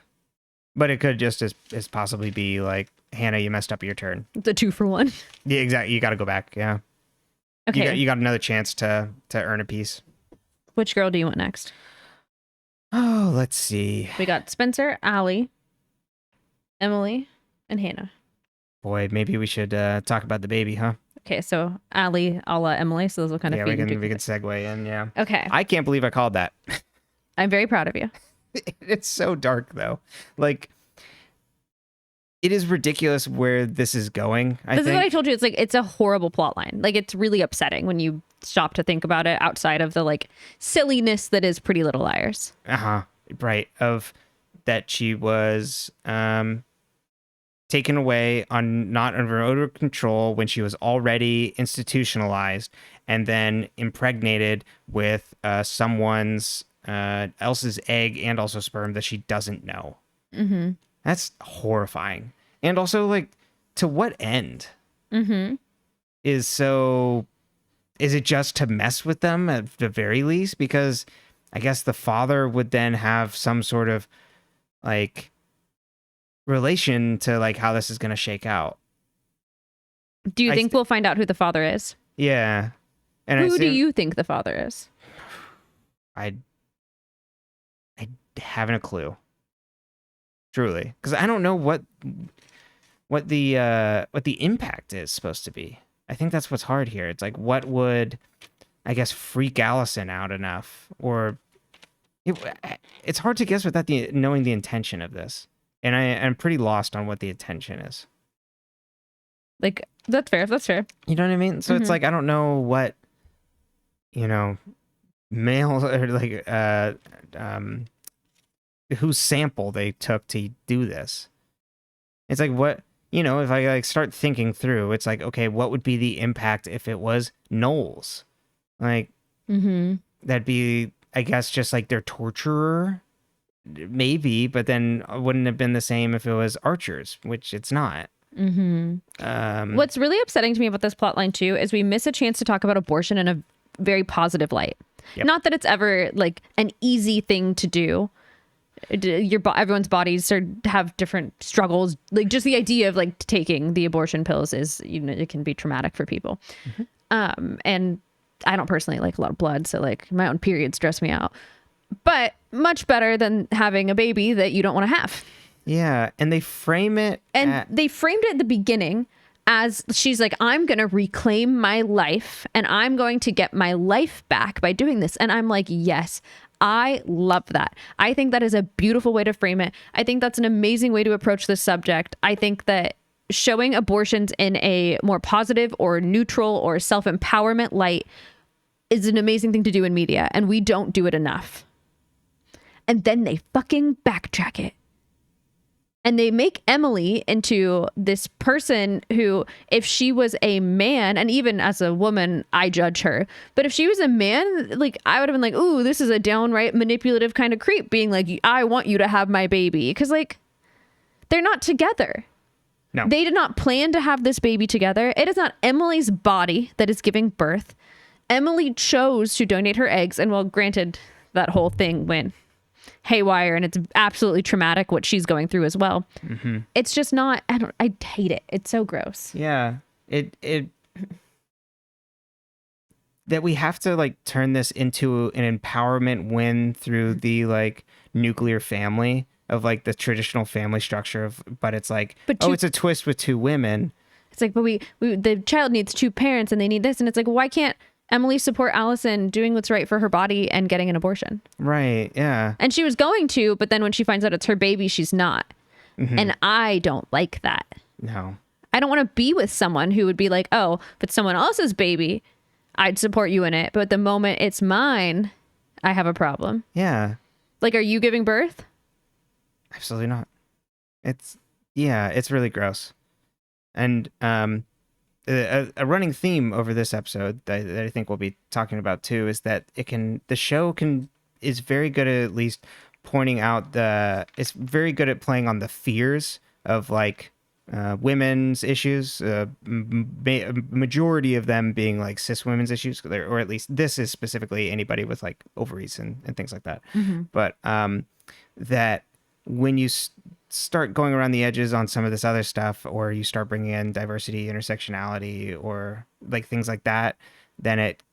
but it could just as possibly be like, Hannah, you messed up your turn. The 2-for-1. Yeah, exactly. You got to go back. Yeah. Okay. You got another chance to earn a piece. Which girl do you want next? Oh, let's see. We got Spencer, Allie, Emily, and Hannah. Boy, maybe we should talk about the baby, huh? Okay, so Allie, a la Emily, so those will kind of feed we can segue in, yeah. Okay. I can't believe I called that. I'm very proud of you. It's so dark, though. Like, it is ridiculous where this is going. This is what I told you. It's like, it's a horrible plot line. Like, it's really upsetting when you stop to think about it outside of the like silliness that is Pretty Little Liars. Right. Of that she was taken away on not under her own control when she was already institutionalized and then impregnated with someone's else's egg and also sperm that she doesn't know. Mm-hmm. That's horrifying. And also, like, to what end? Mm-hmm. Is it just to mess with them at the very least? Because I guess the father would then have some sort of like relation to like how this is going to shake out. Do you think we'll find out who the father is? Yeah. And who do you think the father is? I haven't a clue. Truly, because I don't know what the impact is supposed to be. I think that's what's hard here. It's like, what would, I guess, freak Allison out enough, or it's hard to guess without knowing the intention of this. And I'm pretty lost on what the intention is. Like, that's fair. That's fair. You know what I mean? So it's like, I don't know what, male or like whose sample they took to do this. It's like, what, if I like start thinking through, it's like, okay, what would be the impact if it was Knowles? Like, that'd be, I guess, just like their torturer, maybe, but then wouldn't have been the same if it was Archer's, which it's not. What's really upsetting to me about this plot line too is we miss a chance to talk about abortion in a very positive light. Yep. Not that it's ever like an easy thing to do. Everyone's bodies have different struggles. Like, just the idea of like taking the abortion pills is, it can be traumatic for people. And I don't personally like a lot of blood, so like my own period stress me out. But much better than having a baby that you don't want to have. Yeah, and they frame it. And they framed it at the beginning as she's like, I'm going to reclaim my life and I'm going to get my life back by doing this. And I'm like, yes, I love that. I think that is a beautiful way to frame it. I think that's an amazing way to approach this subject. I think that showing abortions in a more positive or neutral or self-empowerment light is an amazing thing to do in media. And we don't do it enough. And then they fucking backtrack it. And they make Emily into this person who, if she was a man, and even as a woman, I judge her. But if she was a man, like, I would have been like, ooh, this is a downright manipulative kind of creep being like, I want you to have my baby. Because, like, they're not together. No. They did not plan to have this baby together. It is not Emily's body that is giving birth. Emily chose to donate her eggs. And, well, granted, that whole thing went haywire and it's absolutely traumatic what she's going through as well. It's just not, I hate it. It's so gross. Yeah. It that we have to like turn this into an empowerment win through the like nuclear family of like the traditional family structure but it's like, it's a twist with two women. It's like, but the child needs two parents and they need this. And it's like, why can't Emily support Allison doing what's right for her body and getting an abortion? Right, yeah. And she was going to, but then when she finds out it's her baby, she's not. And I don't like that. No. I don't want to be with someone who would be like, oh, if it's someone else's baby, I'd support you in it. But the moment it's mine, I have a problem. Yeah. Like, are you giving birth? Absolutely not. It's really gross. And a running theme over this episode that I think we'll be talking about too is that the show is very good at least pointing out it's very good at playing on the fears of like women's issues, majority of them being like cis women's issues, or at least this is specifically anybody with like ovaries and things like that. But that when you start going around the edges on some of this other stuff, or you start bringing in diversity, intersectionality, or like things like that, then it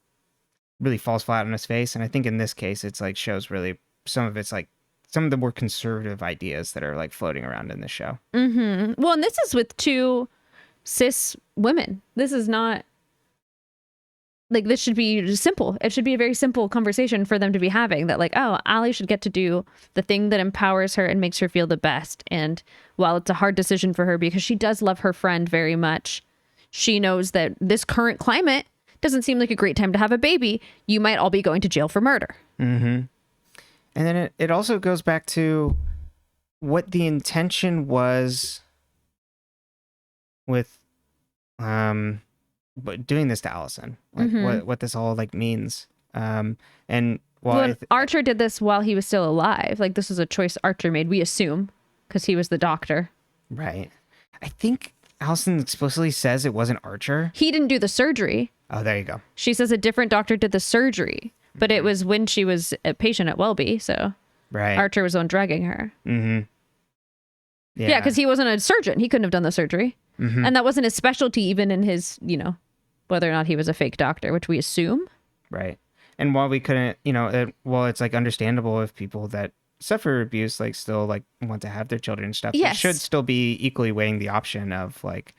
really falls flat on its face. And I think in this case, it's like shows really some of the more conservative ideas that are like floating around in this show. Well, and this is with two cis women. This is not like this should be simple. It should be a very simple conversation for them to be having, that like, oh, Allie should get to do the thing that empowers her and makes her feel the best. And while it's a hard decision for her because she does love her friend very much, she knows that this current climate doesn't seem like a great time to have a baby. You might all be going to jail for murder. Mm-hmm. And then it also goes back to what the intention was with but doing this to Allison, like what this all like means. And well, Archer did this while he was still alive. Like this was a choice Archer made, we assume, because he was the doctor. Right. I think Allison explicitly says it wasn't Archer. He didn't do the surgery. Oh, there you go. She says a different doctor did the surgery, but it was when she was a patient at Welby. So right. Archer was the one drugging her. Mm-hmm. Yeah, because he wasn't a surgeon. He couldn't have done the surgery. Mm-hmm. And that wasn't his specialty, even in his, whether or not he was a fake doctor, which we assume. Right. And while we couldn't, it's like understandable if people that suffer abuse like still like want to have their children and stuff. Yes. They should still be equally weighing the option of like,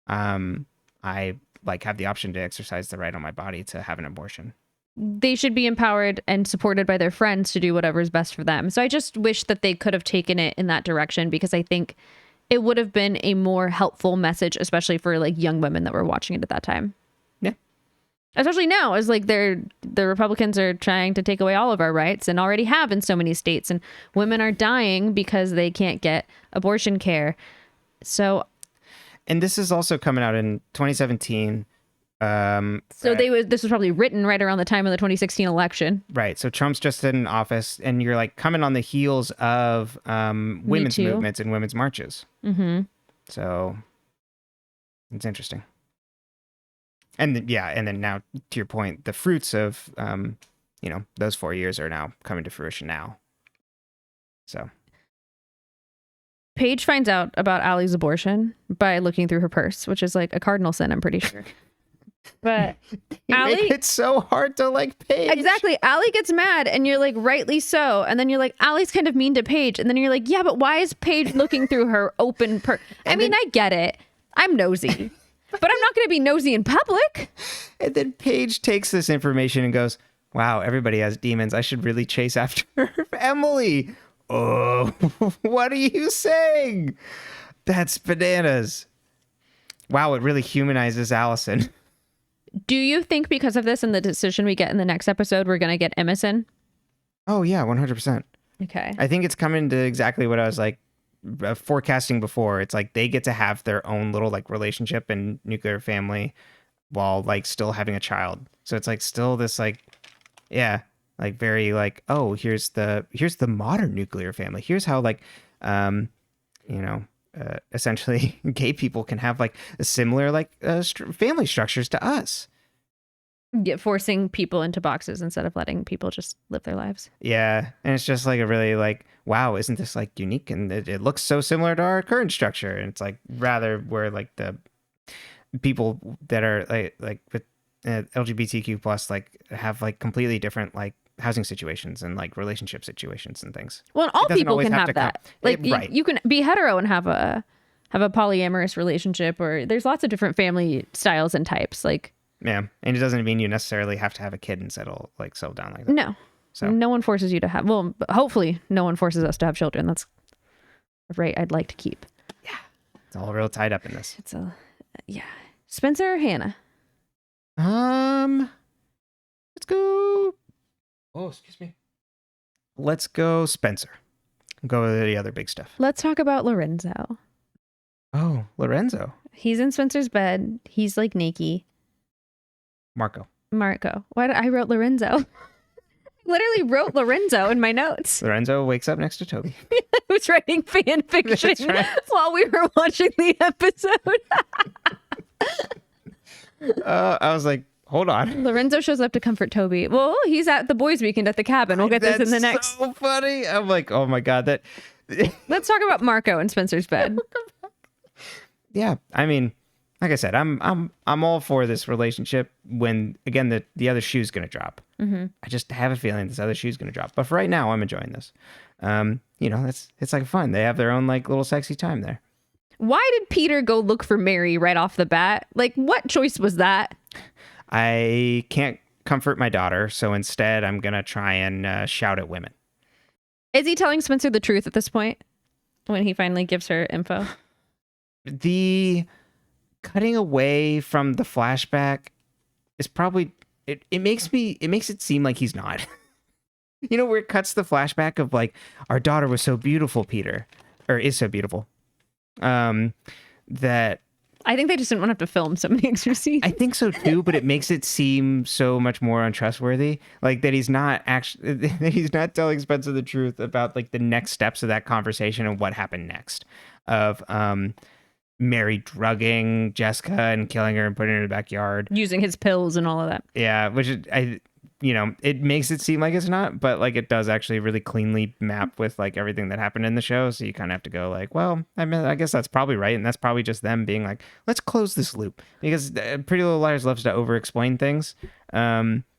I like have the option to exercise the right on my body to have an abortion. They should be empowered and supported by their friends to do whatever is best for them. So I just wish that they could have taken it in that direction, because I think it would have been a more helpful message, especially for like young women that were watching it at that time. Yeah. Especially now, as like the Republicans are trying to take away all of our rights and already have in so many states, and women are dying because they can't get abortion care. So. And this is also coming out in 2017. So this was probably written right around the time of the 2016 election. Right. So Trump's just in office, and you're like coming on the heels of women's movements and women's marches. Mm-hmm. So it's interesting. And then now, to your point, the fruits of those 4 years are now coming to fruition now. So Paige finds out about Allie's abortion by looking through her purse, which is like a cardinal sin, I'm pretty sure. But Allie, it's so hard to like Paige. Exactly. Allie gets mad, and you're like, rightly so. And then you're like, Allie's kind of mean to Paige. And then you're like, yeah, but why is Paige looking through her open purse? I mean, I get it. I'm nosy, but I'm not going to be nosy in public. And then Paige takes this information and goes, wow, everybody has demons. I should really chase after Emily. Oh, what are you saying? That's bananas. Wow, it really humanizes Allison. Do you think because of this and the decision we get in the next episode, we're going to get Emerson? Oh, yeah, 100%. Okay. I think it's coming to exactly what I was like forecasting before. It's like they get to have their own little like relationship and nuclear family while like still having a child. So it's like still this like, yeah, like very like, oh, here's the modern nuclear family. Here's how like, essentially gay people can have like a similar like family structures to us. Forcing people into boxes instead of letting people just live their lives. Yeah. And it's just like a really like, wow, isn't this like unique? And it looks so similar to our current structure. And it's like rather where like the people that are like with LGBTQ plus like have like completely different like housing situations and like relationship situations and things. Well, all people can have that. Like right. You can be hetero and have a polyamorous relationship, or there's lots of different family styles and types. Like, yeah, and it doesn't mean you necessarily have to have a kid and settle down like that. No, so no one forces you to have. Well, hopefully, no one forces us to have children. That's a right I'd like to keep. Yeah, it's all real tied up in this. It's yeah. Spencer or Hannah? Let's go. Oh, excuse me. Let's go Spencer. Go with the other big stuff. Let's talk about Lorenzo. Oh, Lorenzo. He's in Spencer's bed. He's like naked. Marco. Why did I wrote Lorenzo? Literally wrote Lorenzo in my notes. Lorenzo wakes up next to Toby. I was writing fan fiction while we were watching the episode. I was like, hold on. Lorenzo shows up to comfort Toby. Well, he's at the boys' weekend at the cabin. We'll get this in the next. So funny. I'm like, oh my God, that. Let's talk about Marco in Spencer's bed. Yeah, I mean, like I said, I'm all for this relationship when again the other shoe's gonna drop. Mm-hmm. I just have a feeling this other shoe's gonna drop. But for right now, I'm enjoying this. It's like fun. They have their own like little sexy time there. Why did Peter go look for Mary right off the bat? Like, what choice was that? I can't comfort my daughter, so instead I'm going to try and shout at women. Is he telling Spencer the truth at this point when he finally gives her info? The cutting away from the flashback is probably it makes it seem like he's not. You know, where it cuts the flashback of like, our daughter was so beautiful, Peter, or is so beautiful. That I think they just didn't want to have to film so many extra scenes. I think so too, but it makes it seem so much more untrustworthy. Like that he's not actually, that he's not telling Spencer the truth about like the next steps of that conversation and what happened next. Of Mary drugging Jessica and killing her and putting her in the backyard, using his pills and all of that. Yeah, which it makes it seem like it's not, but like it does actually really cleanly map with like everything that happened in the show. So you kind of have to go like, well, I mean, I guess that's probably right, and that's probably just them being like, let's close this loop, because Pretty Little Liars loves to over-explain things.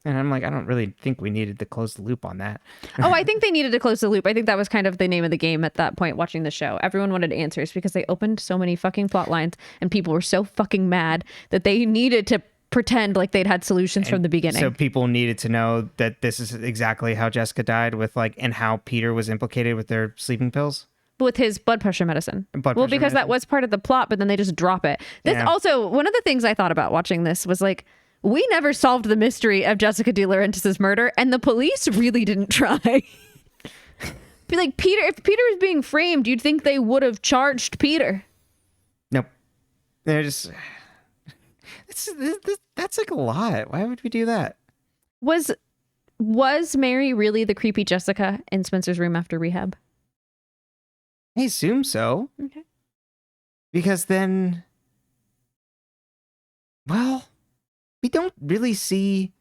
And I'm like, I don't really think we needed to close the loop on that. Oh, I think they needed to close the loop. I think that was kind of the name of the game at that point watching the show. Everyone wanted answers because they opened so many fucking plot lines and people were so fucking mad that they needed to pretend like they'd had solutions from the beginning. So people needed to know that this is exactly how Jessica died and how Peter was implicated with their sleeping pills. With his blood pressure medicine. Because that was part of the plot, but then they just drop it. Also, one of the things I thought about watching this was like, we never solved the mystery of Jessica De Laurentiis' murder, and the police really didn't try. Be like, Peter, if Peter was being framed, you'd think they would have charged Peter. Nope. They're just... That's like a lot. Why would we do that? Was Mary really the creepy Jessica in Spencer's room after rehab? I assume so. Okay. Because then... Well... We don't really see...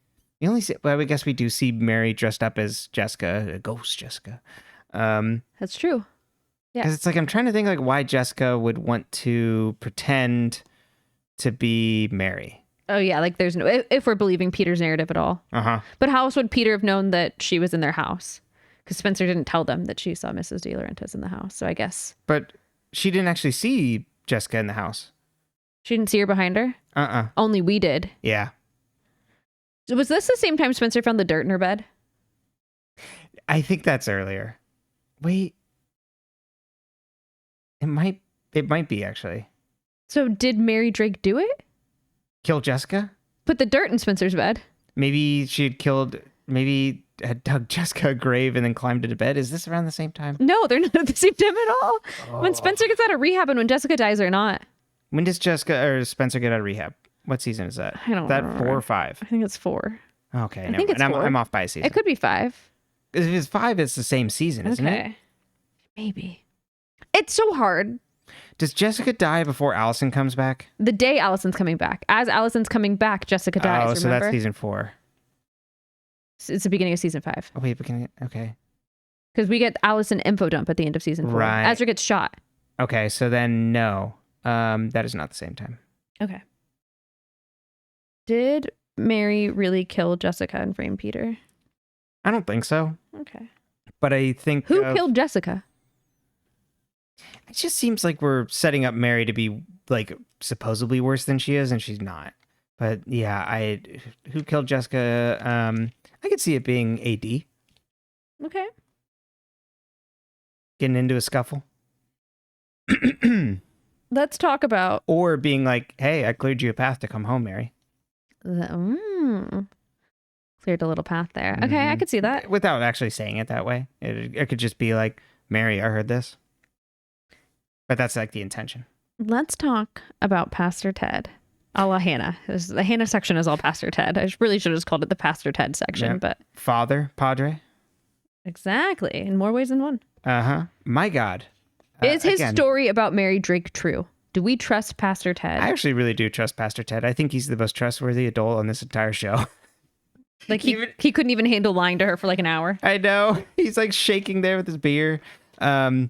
I guess we do see Mary dressed up as Jessica, a ghost Jessica. That's true. Yeah. Because it's like, I'm trying to think like why Jessica would want to pretend to be Mary. Oh, yeah. Like there's no... If we're believing Peter's narrative at all. Uh-huh. But how else would Peter have known that she was in their house? Because Spencer didn't tell them that she saw Mrs. De Laurentiis in the house. So I guess... But she didn't actually see Jessica in the house. She didn't see her behind her? Uh-uh. Only we did. Yeah. So was this the same time Spencer found the dirt in her bed? I think that's earlier. Wait. It might be, actually. So did Mary Drake do it? Kill Jessica? Put the dirt in Spencer's bed. Maybe had dug Jessica a grave and then climbed into bed. Is this around the same time? No, they're not at the same time at all. Oh. When Spencer gets out of rehab and when Jessica dies or not. When does Jessica or Spencer get out of rehab? What season is that? I don't remember. 4 or 5? I think it's 4. Okay, I think it's 4. I'm off by a season. It could be 5. If it's 5, it's the same season, isn't it? Maybe. It's so hard. Does Jessica die before Allison comes back? The day Allison's coming back. As Allison's coming back, Jessica dies, Oh, so remember? that's season 4. It's the beginning of season 5. Oh, wait, okay. Because we get Allison info dump at the end of season 4. Right. Ezra gets shot. Okay, so then no. That is not the same time. Okay. Did Mary really kill Jessica and frame Peter? I don't think so. Okay. But I think... Who killed Jessica? It just seems like we're setting up Mary to be, like, supposedly worse than she is, and she's not. But, yeah, who killed Jessica? I could see it being AD. Okay. Getting into a scuffle. Let's talk about... Or being like, hey, I cleared you a path to come home, Mary. Cleared a little path there. Okay, I could see that. Without actually saying it that way. It could just be like, Mary, I heard this. But that's like the intention. Let's talk about Pastor Ted. A la Hannah. The Hannah section is all Pastor Ted. I really should have just called it the Pastor Ted section, Yep. but... Father, Padre. Exactly. In more ways than one. Uh-huh. My God. Is his story about Mary Drake true? Do we trust Pastor Ted? I actually really do trust Pastor Ted. I think he's the most trustworthy adult on this entire show. Like he couldn't even handle lying to her for like an hour. I know. He's like shaking there with his beer. And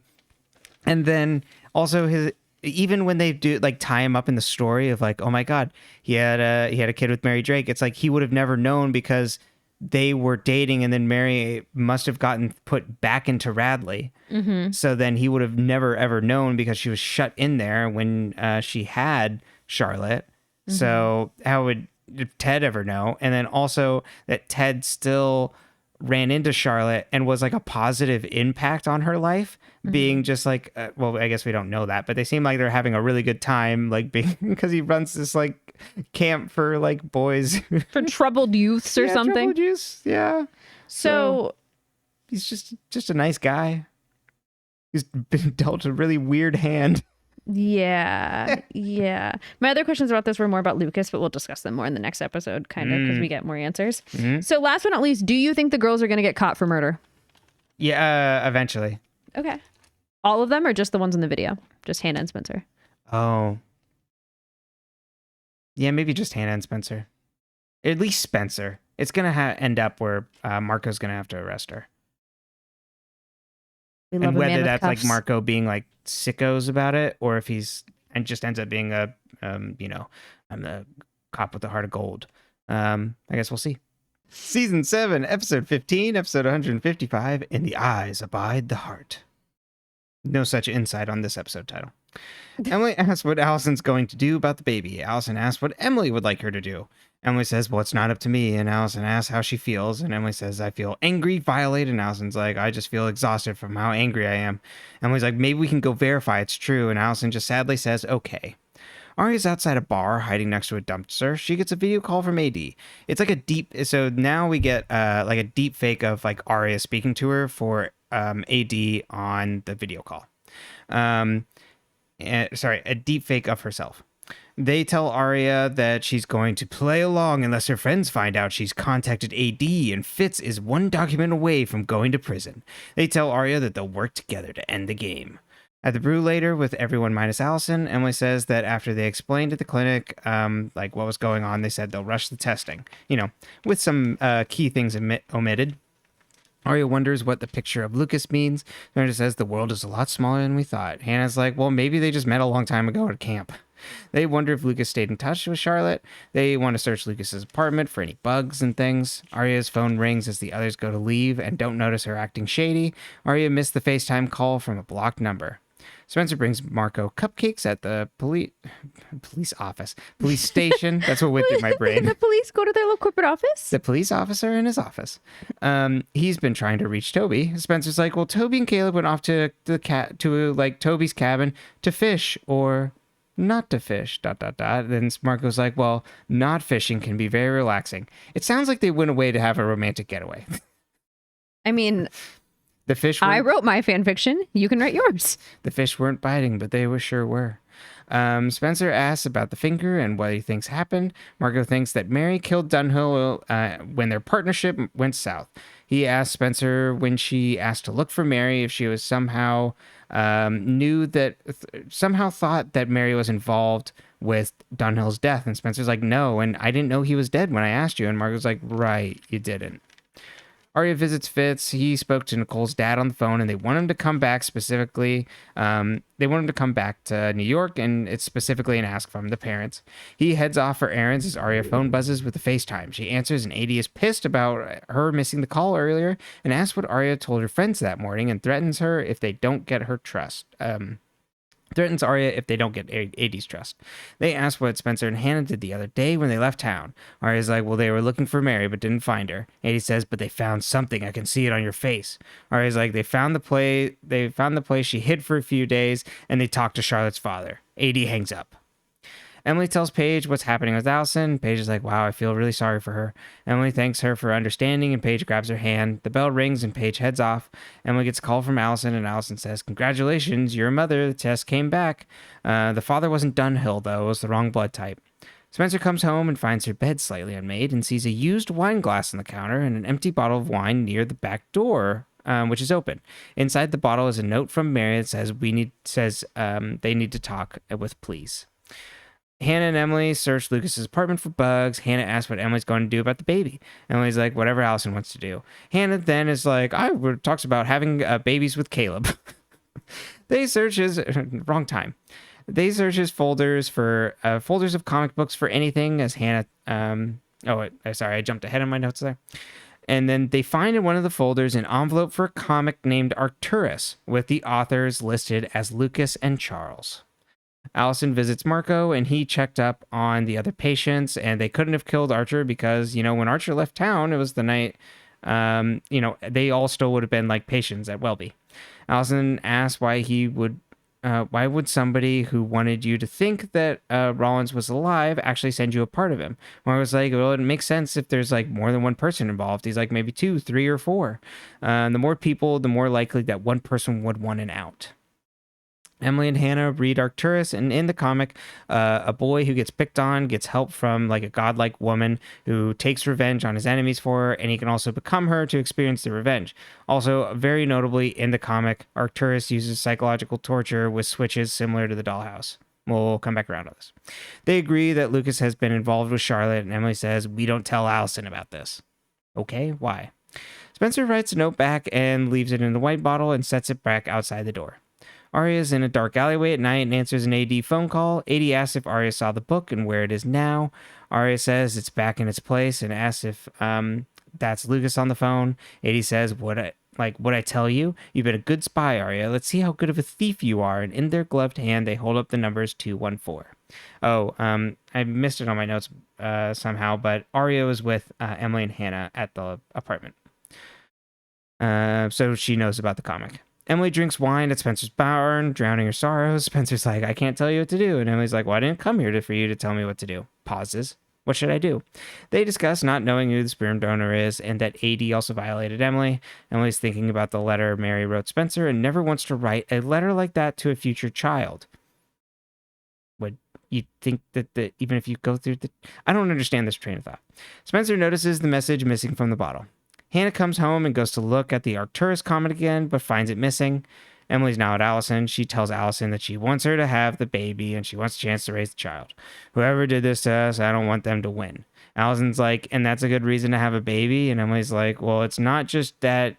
then also even when they do like tie him up in the story of like, oh my God, he had a kid with Mary Drake. It's like he would have never known because they were dating and then Mary must have gotten put back into Radley. Mm-hmm. So then he would have never, ever known because she was shut in there when she had Charlotte. Mm-hmm. So how would did Ted ever know? And then also that Ted still ran into Charlotte and was like a positive impact on her life, being just like, well, I guess we don't know that, but they seem like they're having a really good time, like being, because he runs this like camp for like boys. For troubled youths or something. Troubled youths, yeah. So he's just a nice guy. He's been dealt a really weird hand. Yeah. My other questions about this were more about Lucas, but we'll discuss them more in the next episode, kind of, because we get more answers. So last but not least, do you think the girls are going to get caught for murder? Yeah, eventually. Okay. All of them, or just the ones in the video? Just Hannah and Spencer? Oh. Yeah, maybe just Hannah and Spencer. At least Spencer. It's going to end up where Marco's going to have to arrest her. And whether that's like Marco being like sickos about it, or if he's and just ends up being a I'm the cop with the heart of gold. I guess we'll see. Season 7, episode 15, episode 155. In the eyes abide the heart. No such insight on this episode title. Emily asks what Allison's going to do about the baby. Allison asks what Emily would like her to do. Emily says, well, it's not up to me. And Allison asks how she feels. And Emily says, I feel angry, violated. And Allison's like, I just feel exhausted from how angry I am. Emily's like, maybe we can go verify it's true. And Allison just sadly says, okay. Aria's outside a bar, hiding next to a dumpster. She gets a video call from AD. It's like so now we get like a deep fake of like Aria speaking to her for AD on the video call. A deep fake of herself. They tell Aria that she's going to play along unless her friends find out she's contacted AD and Fitz is one document away from going to prison. They tell Aria that they'll work together to end the game. At the brew later with everyone minus Allison, Emily says that after they explained at the clinic like what was going on, they said they'll rush the testing, with some key things omitted. Aria wonders what the picture of Lucas means. Miranda says the world is a lot smaller than we thought. Hannah's like, well, maybe they just met a long time ago at camp. They wonder if Lucas stayed in touch with Charlotte. They want to search Lucas's apartment for any bugs and things. Aria's phone rings as the others go to leave and don't notice her acting shady. Aria missed the FaceTime call from a blocked number. Spencer brings Marco cupcakes at the police station. That's what went through my brain. The police go to their little corporate office? The police officer in his office. He's been trying to reach Toby. Spencer's like, well, Toby and Caleb went off to Toby's cabin to fish or not to fish, ... Then Marco's like, well, not fishing can be very relaxing. It sounds like they went away to have a romantic getaway. I mean... The fish. I wrote my fan fiction. You can write yours. The fish weren't biting, but they sure were. Spencer asks about the finger and what he thinks happened. Marco thinks that Mary killed Dunhill when their partnership went south. He asks Spencer when she asked to look for Mary if she was somehow thought that Mary was involved with Dunhill's death. And Spencer's like, no, and I didn't know he was dead when I asked you. And Marco's like, right, you didn't. Aria visits Fitz. He spoke to Nicole's dad on the phone, and they want him to come back specifically. They want him to come back to New York, and it's specifically an ask from the parents. He heads off for errands as Aria phone buzzes with a FaceTime. She answers, and AD is pissed about her missing the call earlier and asks what Aria told her friends that morning and threatens her if they don't get her trust. Threatens Aria if they don't get AD's trust. They ask what Spencer and Hannah did the other day when they left town. Aria's like, well, they were looking for Mary but didn't find her. AD says, but they found something. I can see it on your face. Aria's like, they found the place she hid for a few days, and they talked to Charlotte's father. AD hangs up. Emily tells Paige what's happening with Allison. Paige is like, wow, I feel really sorry for her. Emily thanks her for understanding, and Paige grabs her hand. The bell rings, and Paige heads off. Emily gets a call from Allison, and Allison says, congratulations, you're a mother. The test came back. The father wasn't Dunhill, though. It was the wrong blood type. Spencer comes home and finds her bed slightly unmade and sees a used wine glass on the counter and an empty bottle of wine near the back door, which is open. Inside the bottle is a note from Mary that says they need to talk with please. Hannah and Emily search Lucas's apartment for bugs. Hannah asks what Emily's going to do about the baby. Emily's like, whatever Allison wants to do. Hannah then is like, talks about having babies with Caleb. They search his wrong time. They search his folders for folders of comic books for anything as Hannah. Sorry, I jumped ahead in my notes there. And then they find in one of the folders an envelope for a comic named Arcturus with the authors listed as Lucas and Charles. Allison visits Marco, and he checked up on the other patients, and they couldn't have killed Archer because, when Archer left town, it was the night, they all still would have been like patients at Welby. Allison asked why would somebody who wanted you to think that Rollins was alive actually send you a part of him? Marco was like, well, it makes sense if there's like more than one person involved. He's like, maybe 2, 3, or 4. The more people, the more likely that one person would want an out. Emily and Hannah read Arcturus, and in the comic, a boy who gets picked on gets help from like a godlike woman who takes revenge on his enemies for her, and he can also become her to experience the revenge. Also, very notably in the comic, Arcturus uses psychological torture with switches similar to the dollhouse. We'll come back around on this. They agree that Lucas has been involved with Charlotte, and Emily says, we don't tell Allison about this. Okay, why? Spencer writes a note back and leaves it in the white bottle and sets it back outside the door. Aria is in a dark alleyway at night and answers an AD phone call. AD asks if Aria saw the book and where it is now. Aria says it's back in its place and asks if that's Lucas on the phone. AD says, would I tell you? You've been a good spy, Aria. Let's see how good of a thief you are. And in their gloved hand, they hold up the numbers 214. I missed it on my notes somehow, but Aria was with Emily and Hannah at the apartment. So she knows about the comic. Emily drinks wine at Spencer's barn, drowning her sorrows. Spencer's like, I can't tell you what to do. And Emily's like, well, I didn't come here for you to tell me what to do. Pauses. What should I do? They discuss not knowing who the sperm donor is and that AD also violated Emily. Emily's thinking about the letter Mary wrote Spencer and never wants to write a letter like that to a future child. Would you think that even if you go through I don't understand this train of thought. Spencer notices the message missing from the bottle. Hannah comes home and goes to look at the Arcturus comet again, but finds it missing. Emily's now at Allison. She tells Allison that she wants her to have the baby and she wants a chance to raise the child. Whoever did this to us, I don't want them to win. Allison's like, and that's a good reason to have a baby. And Emily's like, well, it's not just that,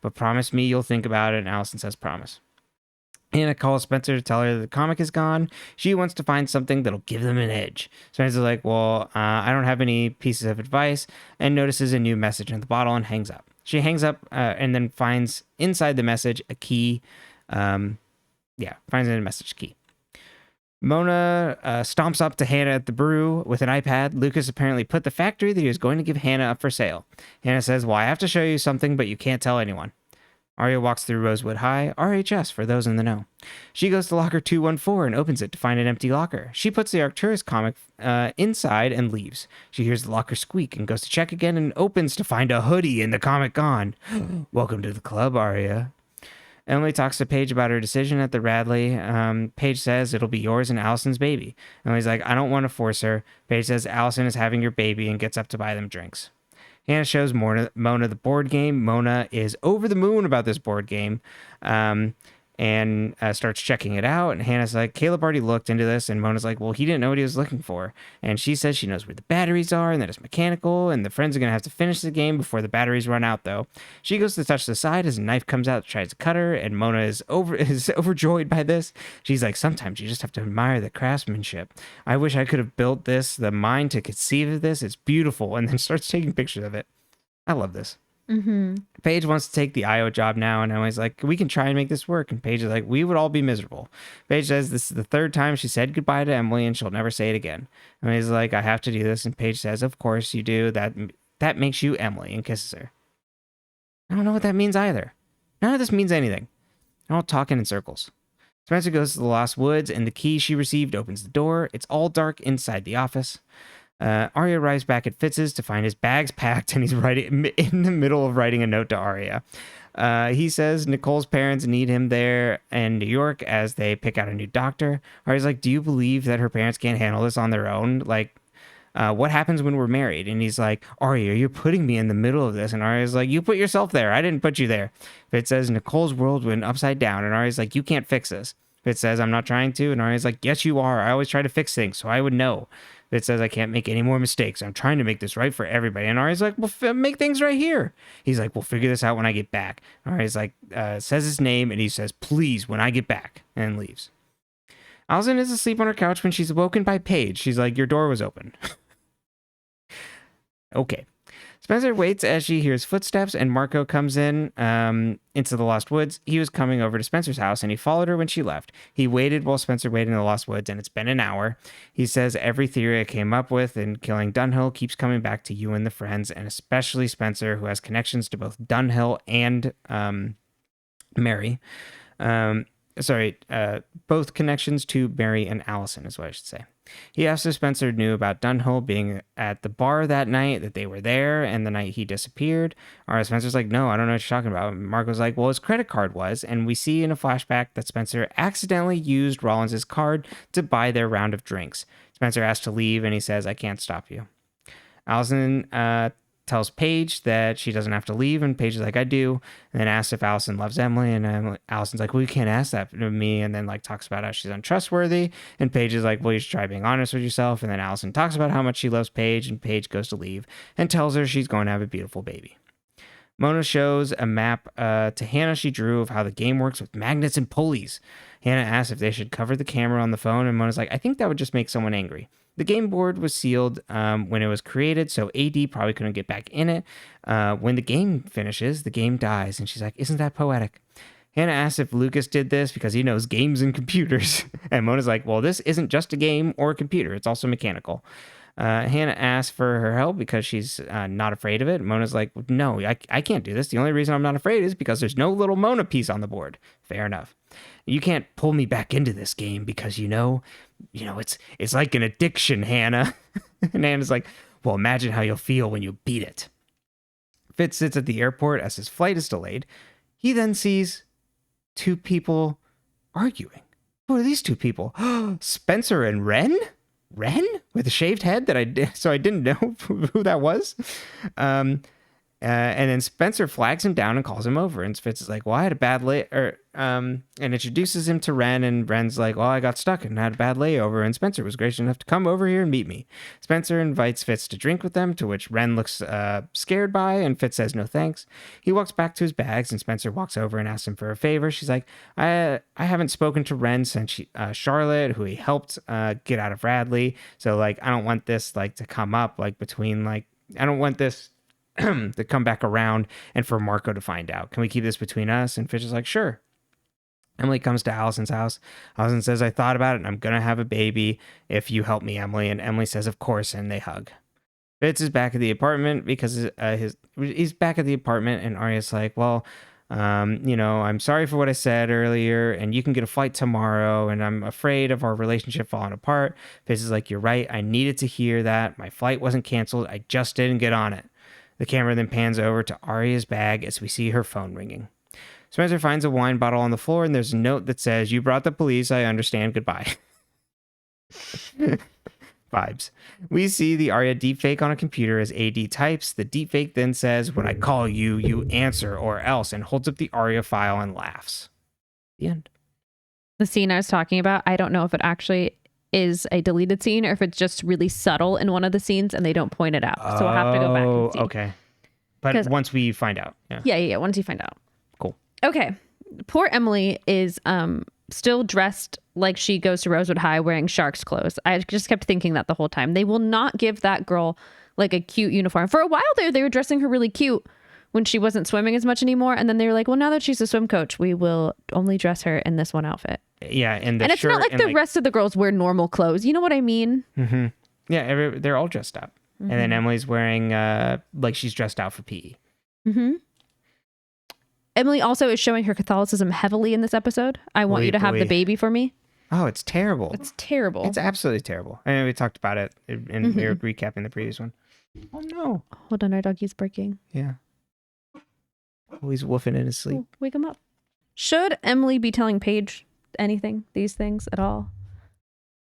but promise me you'll think about it. And Allison says, promise. Hannah calls Spencer to tell her that the comic is gone. She wants to find something that'll give them an edge. Spencer's like, well, I don't have any pieces of advice, and notices a new message in the bottle and hangs up. She hangs up and then finds inside the message a key. Finds a message key. Mona stomps up to Hannah at the brew with an iPad. Lucas apparently put the factory that he was going to give Hannah up for sale. Hannah says, well, I have to show you something, but you can't tell anyone. Aria walks through Rosewood High, RHS for those in the know. She goes to locker 214 and opens it to find an empty locker. She puts the Arcturus comic inside and leaves. She hears the locker squeak and goes to check again and opens to find a hoodie and the comic gone. Welcome to the club, Aria. Emily talks to Paige about her decision at the Radley. Paige says it'll be yours and Allison's baby. Emily's like, I don't want to force her. Paige says Allison is having your baby and gets up to buy them drinks. Hannah shows Mona the board game. Mona is over the moon about this board game and starts checking it out. And Hannah's like, Caleb already looked into this. And Mona's like, well, he didn't know what he was looking for. And she says she knows where the batteries are and that it's mechanical. And the friends are going to have to finish the game before the batteries run out, though. She goes to touch the side as a knife comes out, tries to cut her. And Mona is overjoyed by this. She's like, sometimes you just have to admire the craftsmanship. I wish I could have built this, the mind to conceive of this. It's beautiful. And then starts taking pictures of it. I love this. Mm-hmm. Paige wants to take the IO job now, and Emily's like, we can try and make this work. And Paige is like, we would all be miserable. Paige says this is the third time she said goodbye to Emily, and she'll never say it again. Emily's like, I have to do this. And Paige says, of course you do. That makes you Emily, and kisses her. I don't know what that means either. None of this means anything. They're all talking in circles. Spencer goes to the Lost Woods, and the key she received opens the door. It's all dark inside the office. Aria arrives back at Fitz's to find his bags packed, and he's writing in the middle of writing a note to Aria. He says Nicole's parents need him there in New York as they pick out a new doctor. Aria's like, do you believe that her parents can't handle this on their own? Like, what happens when we're married? And he's like, Aria, you're putting me in the middle of this. And Aria's like, you put yourself there. I didn't put you there. Fitz says Nicole's world went upside down. And Aria's like, you can't fix this. Fitz says, I'm not trying to. And Aria's like, yes, you are. I always try to fix things, so I would know. It says I can't make any more mistakes. I'm trying to make this right for everybody. And Ari's like, well, make things right here. He's like, we'll figure this out when I get back. Ari's like, says his name, and he says, please, when I get back, and leaves. Allison is asleep on her couch when she's woken by Paige. She's like, your door was open. Okay. Spencer waits as she hears footsteps, and Marco comes in into the Lost Woods. He was coming over to Spencer's house, and he followed her when she left. He waited while Spencer waited in the Lost Woods, and it's been an hour. He says every theory I came up with in killing Dunhill keeps coming back to you and the friends, and especially Spencer, who has connections to both Dunhill and Mary. Both connections to Mary and Allison is what I should say. He asked if Spencer knew about Dunhill being at the bar that night, that they were there, and the night he disappeared. Or Spencer's like, no, I don't know what you're talking about. Marco's like, well, his credit card was. And we see in a flashback that Spencer accidentally used Rollins' card to buy their round of drinks. Spencer asked to leave, and he says, I can't stop you. Allison tells Paige that she doesn't have to leave, and Paige is like, I do, and then asks if Allison loves Emily, and Allison's like, well, you can't ask that of me, and then like talks about how she's untrustworthy, and Paige is like, well, you should try being honest with yourself, and then Allison talks about how much she loves Paige, and Paige goes to leave and tells her she's going to have a beautiful baby. Mona shows a map to Hannah she drew of how the game works with magnets and pulleys. Hannah asks if they should cover the camera on the phone, and Mona's like, I think that would just make someone angry. The game board was sealed when it was created, so AD probably couldn't get back in it. When the game finishes, the game dies, and she's like, isn't that poetic? Hannah asks if Lucas did this because he knows games and computers. And Mona's like, well, this isn't just a game or a computer. It's also mechanical. Hannah asks for her help because she's not afraid of it. Mona's like, no, I can't do this. The only reason I'm not afraid is because there's no little Mona piece on the board. Fair enough. You can't pull me back into this game because, you know, it's like an addiction, Hannah. And Hannah's like, well, imagine how you'll feel when you beat it. Fitz sits at the airport as his flight is delayed. He then sees two people arguing. Who are these two people? Spencer and Wren? Wren? With a shaved head that I didn't know who that was. And then Spencer flags him down and calls him over. And Fitz is like, well, I had a bad and introduces him to Wren. And Wren's like, well, I got stuck and had a bad layover. And Spencer was gracious enough to come over here and meet me. Spencer invites Fitz to drink with them, to which Wren looks scared by. And Fitz says no thanks. He walks back to his bags, and Spencer walks over and asks him for a favor. She's like, I haven't spoken to Wren since Charlotte, who he helped get out of Radley. So, like, I don't want this, like, to come up, like, between, like, I don't want this to come back around and for Marco to find out. Can we keep this between us? And Fitch is like, sure. Emily comes to Allison's house. Allison says, I thought about it and I'm going to have a baby if you help me, Emily. And Emily says, of course. And they hug. Fitz is back at the apartment because he's back at the apartment, and Aria's like, well, I'm sorry for what I said earlier, and you can get a flight tomorrow, and I'm afraid of our relationship falling apart. Fitz is like, you're right. I needed to hear that. My flight wasn't canceled. I just didn't get on it. The camera then pans over to Aria's bag as we see her phone ringing. Spencer finds a wine bottle on the floor, and there's a note that says, you brought the police. I understand. Goodbye. Vibes. We see the Aria deepfake on a computer as AD types. The deepfake then says, when I call you, you answer or else, and holds up the Aria file and laughs. The end. The scene I was talking about, I don't know if it actually is a deleted scene or if it's just really subtle in one of the scenes and they don't point it out. So we'll have to go back and see. Okay. But once we find out. Yeah. Once you find out. Cool. Okay. Poor Emily is still dressed like she goes to Rosewood High wearing shark's clothes. I just kept thinking that the whole time. They will not give that girl like a cute uniform. For a while there, they were dressing her really cute when she wasn't swimming as much anymore. And then they were like, well, now that she's a swim coach, we will only dress her in this one outfit. Yeah. And it's not like the rest of the girls wear normal clothes. You know what I mean? Mm-hmm. Yeah. They're all dressed up. Mm-hmm. And then Emily's wearing like she's dressed out for PE. Mm-hmm. Emily also is showing her Catholicism heavily in this episode. I want you to have the baby for me. Oh, it's terrible. It's terrible. It's absolutely terrible. I mean, we talked about it and we were recapping the previous one. Oh, no. Hold on. Our doggy's barking. Yeah. Oh, he's woofing in his sleep. Oh, wake him up. Should Emily be telling Paige anything, these things at all?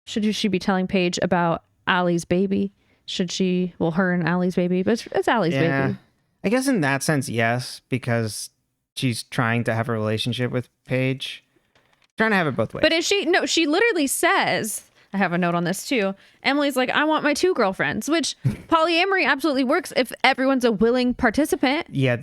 Should she be telling Paige about Allie's baby? Should she, her and Allie's baby, but it's Allie's baby. I guess in that sense, yes, because she's trying to have a relationship with Paige. Trying to have it both ways. But is she? No, she literally says, I have a note on this too. Emily's like, I want my two girlfriends, which polyamory absolutely works if everyone's a willing participant. Yeah,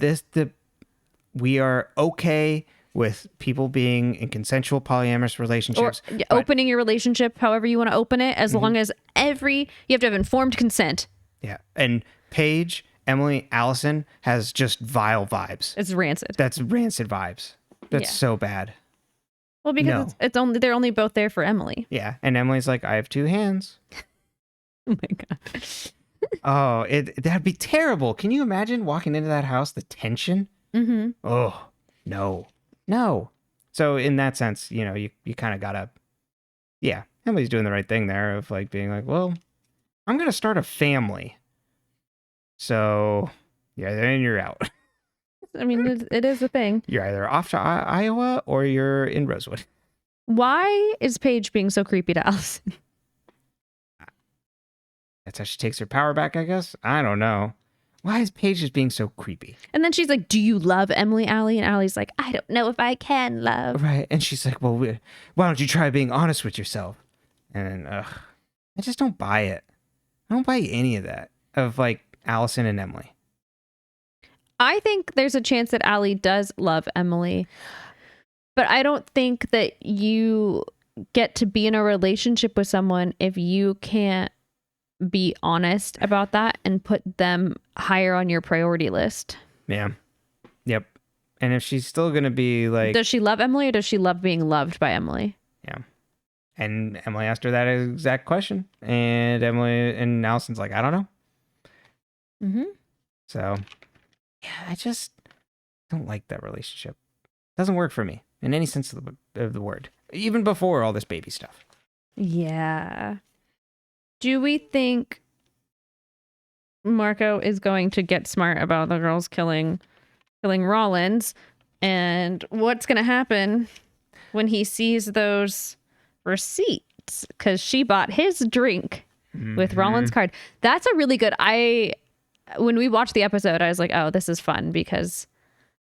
we are okay with people being in consensual polyamorous relationships. Or opening your relationship however you want to open it, as long as you have to have informed consent. Yeah. And Paige Allison has just vile vibes. It's rancid. That's rancid vibes. That's so bad. Well, because they're only both there for Emily. Yeah, and Emily's like, I have two hands. Oh my god. Oh, that'd be terrible. Can you imagine walking into that house, the tension? Mm-hmm. Oh, no. So in that sense, you kind of gotta, Emily's doing the right thing there of like being like, well, I'm gonna start a family. So yeah, then you're out. I mean, it is a thing. You're either off to Iowa or you're in Rosewood. Why is Paige being so creepy to Allison? That's how she takes her power back, I guess. I don't know. Why is Paige just being so creepy? And then she's like, do you love Emily, Allie? And Allie's like, I don't know if I can love. Right. And she's like, well, why don't you try being honest with yourself? And I just don't buy it. I don't buy any of that of like Allison and Emily. I think there's a chance that Allie does love Emily, but I don't think that you get to be in a relationship with someone if you can't be honest about that and put them higher on your priority list. Yeah. Yep. And if she's still going to be like... Does she love Emily or does she love being loved by Emily? Yeah. And Emily asked her that exact question. And Allison's like, I don't know. Mm-hmm. So, yeah, I just don't like that relationship. It doesn't work for me in any sense of the word. Even before all this baby stuff. Yeah. Do we think Marco is going to get smart about the girls killing Rollins? And what's going to happen when he sees those receipts? Because she bought his drink with Rollins' card. That's a really good... When we watched the episode, I was like, oh, this is fun because,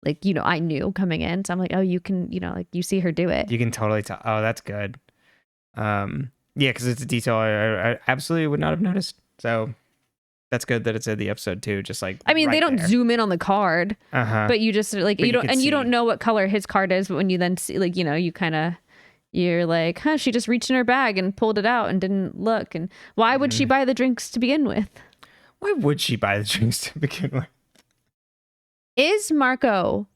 like, I knew coming in. So I'm like, oh, you can, like, you see her do it. You can totally tell. Oh, that's good. Yeah, because it's a detail I absolutely would not have noticed. So that's good that it's in the episode too. Just like, I mean, right they don't there. zoom in on the card, but you just like, But you don't know what color his card is. But when you then see, like, you're like, huh, she just reached in her bag and pulled it out and didn't look. And why would she buy the drinks to begin with? Why would she buy the drinks to begin with? Is Marco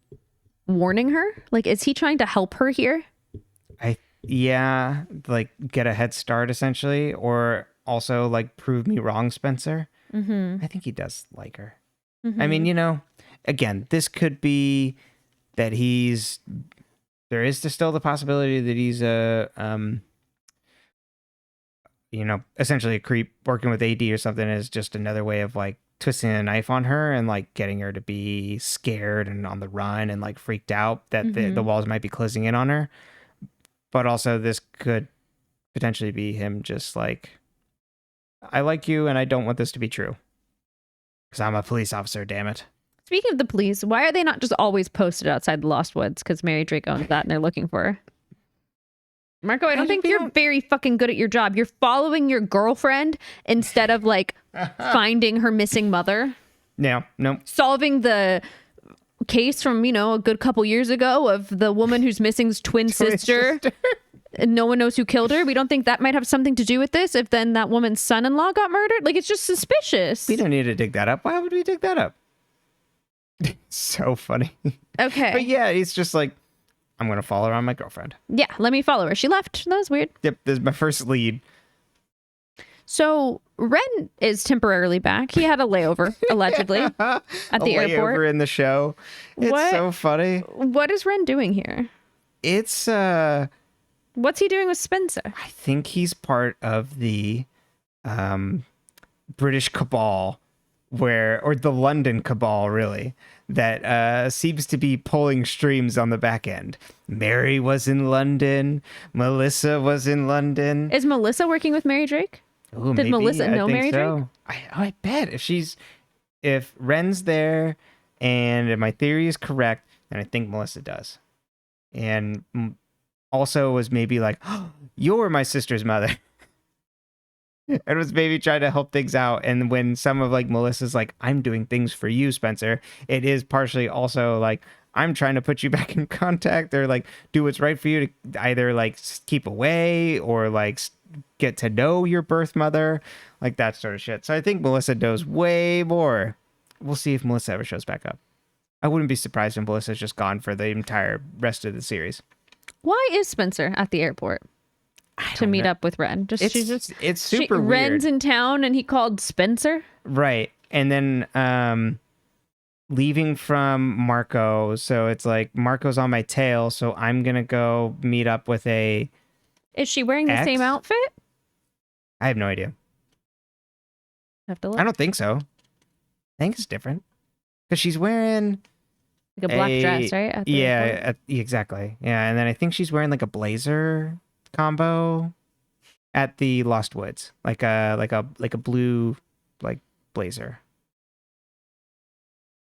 warning her? Like, is he trying to help her here? Yeah, like get a head start essentially, or also like prove me wrong, Spencer. I think he does like her. I mean, again, this could be that there is still the possibility that he's essentially a creep working with AD or something is just another way of like twisting a knife on her and like getting her to be scared and on the run and like freaked out that the walls might be closing in on her. But also this could potentially be him just like, I like you and I don't want this to be true. Because I'm a police officer, damn it. Speaking of the police, why are they not just always posted outside the Lost Woods? Because Mary Drake owns that and they're looking for her. Marco, I don't think you're very fucking good at your job. You're following your girlfriend instead of like finding her missing mother. Yeah, no. Solving the case from, a good couple years ago of the woman who's missing's twin sister. And no one knows who killed her. We don't think that might have something to do with this if then that woman's son-in-law got murdered. Like, it's just suspicious. We don't need to dig that up. Why would we dig that up? So funny. Okay. But yeah, he's just like, I'm going to follow around my girlfriend. Yeah, let me follow her. She left. That was weird. Yep, this is my first lead. So Wren is temporarily back. He had a layover, allegedly, at the airport. Layover in the show. It's so funny. What is Wren doing here? It's What's he doing with Spencer? I think he's part of the British cabal or the London cabal, really, that seems to be pulling strings on the back end. Mary was in London. Melissa was in London. Is Melissa working with Mary Drake? Ooh, Did maybe. Melissa know Mary so. Drake? I bet if Wren's there and my theory is correct, then I think Melissa does. And also was maybe like, oh, you're my sister's mother. And was maybe trying to help things out. And when some of like Melissa's like, I'm doing things for you, Spencer, it is partially also like, I'm trying to put you back in contact or like do what's right for you to either like keep away or like get to know your birth mother, like that sort of shit. So I think Melissa knows way more we'll see if Melissa ever shows back up. I wouldn't be surprised if Melissa's just gone for the entire rest of the series. Why is Spencer at the airport to meet up with Wren? It's super weird. Wren's in town and he called Spencer? Right. And then leaving from Marco. So it's like Marco's on my tail. So I'm going to go meet up with a... Is she wearing the same outfit? I have no idea. Have to look. I don't think so. I think it's different. Because she's wearing... Like a black dress, right? Exactly. Yeah, and then I think she's wearing like a blazer combo at the Lost Woods. Like a blue like blazer.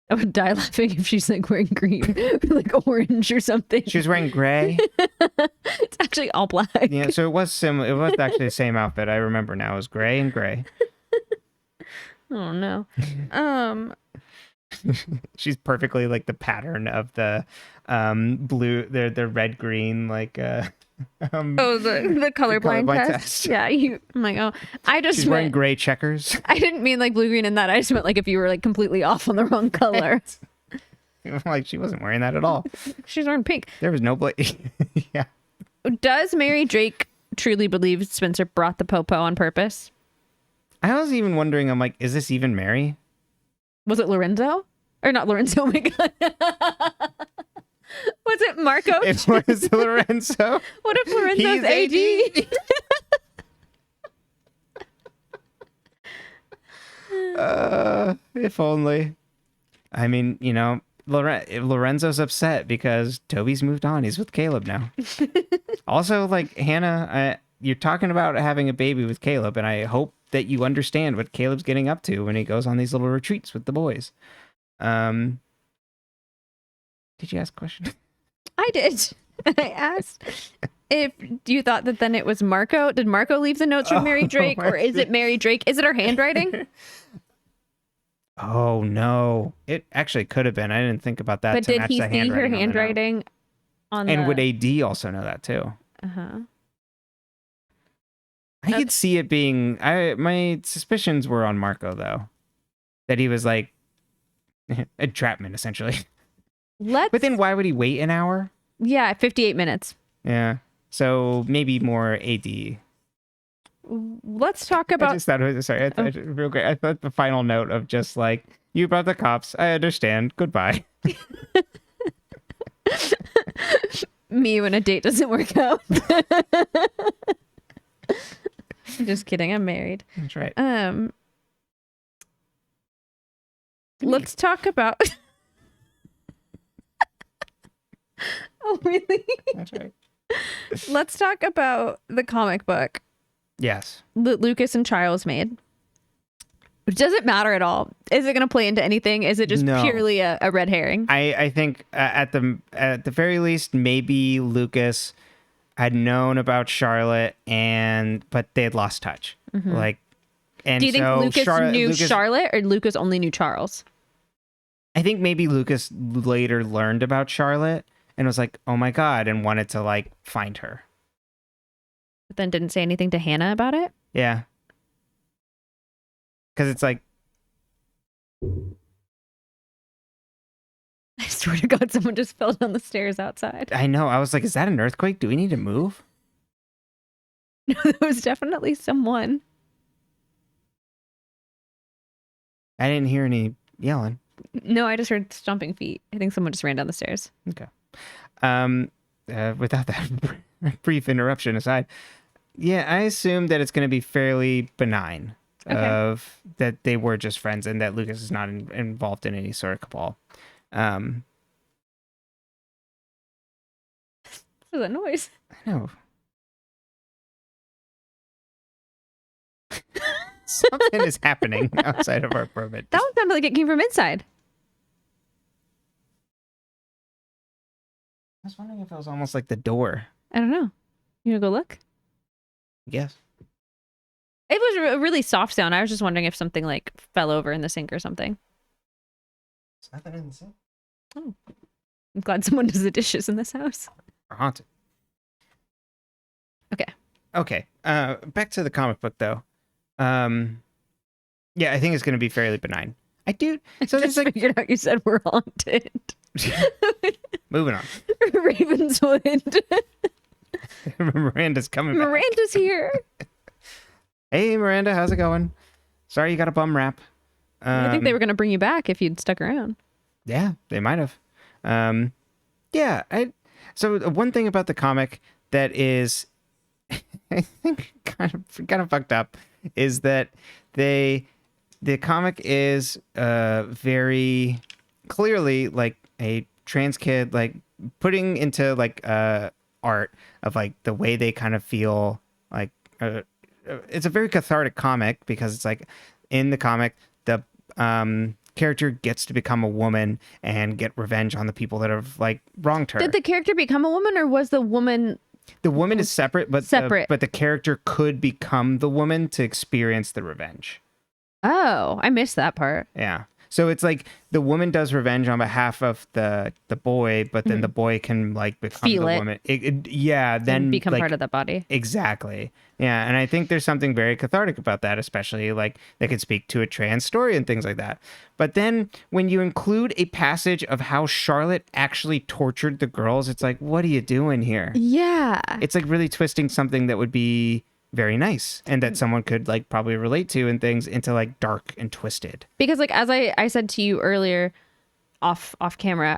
I would die laughing if she's like wearing green, like orange or something. She was wearing gray. It's actually all black. Yeah, so it was similar. It was actually the same outfit. I remember now. It was gray and gray. Oh no. She's perfectly like the pattern of the blue, the red green like the colorblind test. Yeah, I'm like, oh, she's wearing gray checkers. I didn't mean like blue green in that. I just meant like if you were like completely off on the wrong color. Like she wasn't wearing that at all. She's wearing pink. There was no yeah. Does Mary Drake truly believe Spencer brought the popo on purpose? I was even wondering, I'm like, is this even Mary? Was it Lorenzo? Or not Lorenzo, oh my God. Was it Marco? It was Lorenzo. What if Lorenzo's AD? If only. I mean, you know, Lorenzo's upset because Toby's moved on. He's with Caleb now. Also, like, Hannah, you're talking about having a baby with Caleb, and I hope that you understand what Caleb's getting up to when he goes on these little retreats with the boys. Did you ask a question? I did. I asked if you thought that then it was Marco. Did Marco leave the notes from Mary Drake, or is it Mary Drake? Is it her handwriting? Oh no, it actually could have been. I didn't think about that. But did he see her handwriting on and would AD also know that too? I could see it being. My suspicions were on Marco though, that he was like entrapment essentially. But then why would he wait an hour? Yeah, 58 minutes. Yeah, so maybe more AD. Let's talk about. I just thought it was sorry. Real quick. I thought the final note of just like you brought the cops. I understand. Goodbye. Me when a date doesn't work out. Just kidding. I'm married. That's right. Let's talk about. Oh, really? That's right. Let's talk about the comic book. Yes. That Lucas and Charles made. Does it matter at all? Is it going to play into anything? Is it just purely a red herring? I think at the very least, maybe Lucas had known about Charlotte but they had lost touch. Mm-hmm. Like, and do you think Lucas knew Charlotte or Lucas only knew Charles? I think maybe Lucas later learned about Charlotte and was like, oh my God, and wanted to like find her. But then didn't say anything to Hannah about it? Yeah. Because it's like... I swear to God, someone just fell down the stairs outside. I know. I was like, is that an earthquake? Do we need to move? No, there was definitely someone. I didn't hear any yelling. No, I just heard stomping feet. I think someone just ran down the stairs. Okay. Without that brief interruption aside, yeah, I assume that it's going to be fairly benign. Okay. Of that they were just friends and that Lucas is not involved in any sort of cabal. What was that noise? I know. Something is happening outside of our apartment. That one sounded like it came from inside. I was wondering if it was almost like the door. I don't know. You gonna go look? Yes. It was a really soft sound. I was just wondering if something like fell over in the sink or something. There's nothing in the sink. Oh. I'm glad someone does the dishes in this house. We're haunted. Okay. Okay. Back to the comic book though. Yeah, I think it's going to be fairly benign. I do. So Just there's like figured out you said we're haunted. moving on. Ravenswood. Miranda's coming back. Miranda's here. Hey, Miranda, how's it going? Sorry you got a bum rap. I think they were going to bring you back if you'd stuck around. Yeah, they might have. Yeah. So one thing about the comic that is, I think, kind of fucked up is that the comic is very clearly like a trans kid, like putting into like art of like the way they kind of feel like. It's a very cathartic comic because it's like in the comic the character gets to become a woman and get revenge on the people that have like wronged her. Did the character become a woman, or was the woman... The woman is separate, but Separate. The character could become the woman to experience the revenge. Oh, I missed that part. Yeah. So it's like the woman does revenge on behalf of the boy, but then the boy can like become Feel the it. woman. Then And become like, part of that body. Exactly. Yeah, and I think there's something very cathartic about that, especially like they could speak to a trans story and things like that. But then when you include a passage of how Charlotte actually tortured the girls, it's like, what are you doing here? Yeah. It's like really twisting something that would be very nice and that someone could like probably relate to and things into like dark and twisted. Because like as I said to you earlier off camera,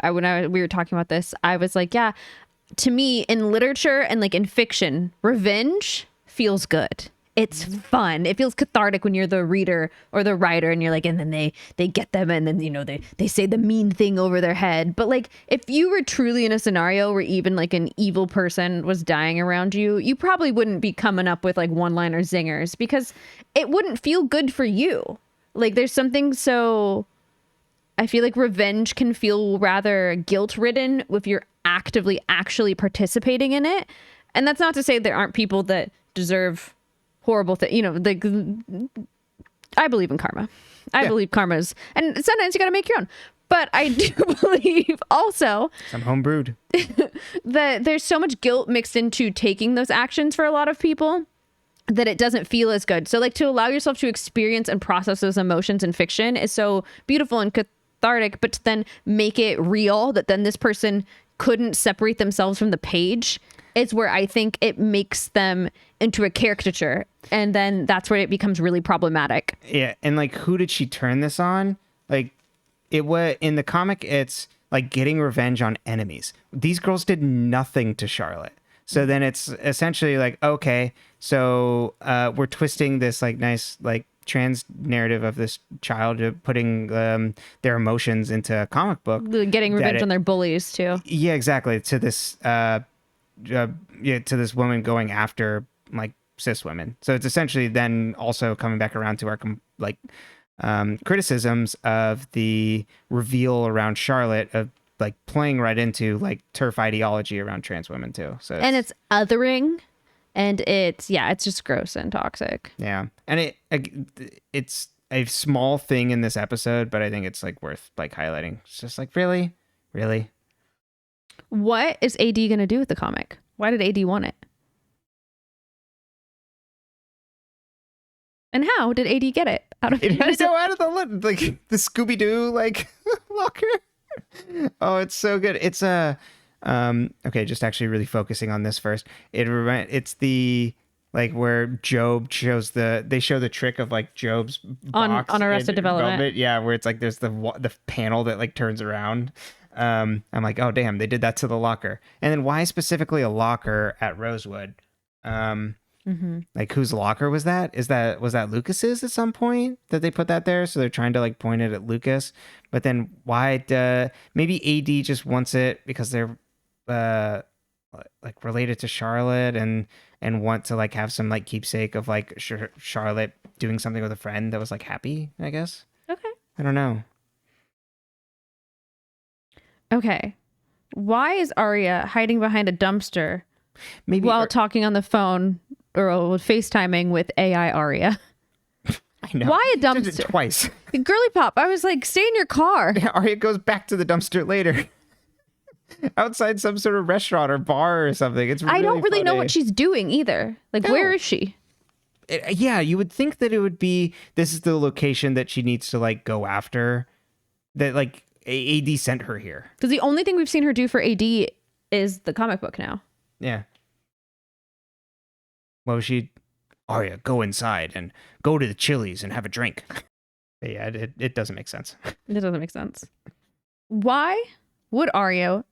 we were talking about this, I was like, yeah, to me in literature and like in fiction, revenge feels good. It's fun. It feels cathartic when you're the reader or the writer and you're like, and then they get them and then, you know, they say the mean thing over their head. But like, if you were truly in a scenario where even like an evil person was dying around you, you probably wouldn't be coming up with like one-liner zingers because it wouldn't feel good for you. Like there's something so, I feel like revenge can feel rather guilt-ridden if you're actively actually participating in it. And that's not to say there aren't people that deserve horrible thing, you know, like I believe in karma. I believe karma's, and sometimes you got to make your own. But I do believe also Some homebrewed. that there's so much guilt mixed into taking those actions for a lot of people that it doesn't feel as good. So like to allow yourself to experience and process those emotions in fiction is so beautiful and cathartic, but to then make it real that then this person couldn't separate themselves from the page is where I think it makes them into a caricature. And then that's where it becomes really problematic. Yeah, and like who did she turn this on? Like it was in the comic, it's like getting revenge on enemies. These girls did nothing to Charlotte. So then it's essentially like, okay, so we're twisting this like nice like trans narrative of this child putting their emotions into a comic book. Getting revenge on their bullies too. Yeah, exactly. To this to this woman going after like cis women. So it's essentially then also coming back around to our criticisms of the reveal around Charlotte of like playing right into like turf ideology around trans women too. So it's othering, and it's just gross and toxic. Yeah, and it's a small thing in this episode, but I think it's like worth like highlighting. It's just like really. What is AD going to do with the comic? Why did AD want it? And how did AD get it out of It didn't go out of the Scooby-Doo like locker. Oh, it's so good. It's okay, just actually really focusing on this first. It's the like where Job shows they show the trick of like Job's box on Arrested Development. Yeah, where it's like there's the panel that like turns around. I'm like, oh damn, they did that to the locker. And then why specifically a locker at Rosewood? Like whose locker was that? Was that Lucas's at some point that they put that there? So they're trying to like point it at Lucas. But then why? Maybe AD just wants it because they're like related to Charlotte and want to like have some like keepsake of like Charlotte doing something with a friend that was like happy, I guess. Okay. I don't know. Okay. Why is Aria hiding behind a dumpster Maybe while talking on the phone or FaceTiming with AI Aria? I know. Why a Did it dumpster? twice. Girly pop. I was like, stay in your car. Yeah, Aria goes back to the dumpster later. Outside some sort of restaurant or bar or something. It's really I don't really know funny. what she's doing either. Like, where is she? Yeah, you would think that it would be, this is the location that she needs to like go after, that like AD sent her here. Because the only thing we've seen her do for AD is the comic book now. Yeah. Well, Aria, go inside and go to the Chili's and have a drink. Yeah, it doesn't make sense. It doesn't make sense. Why would Aria?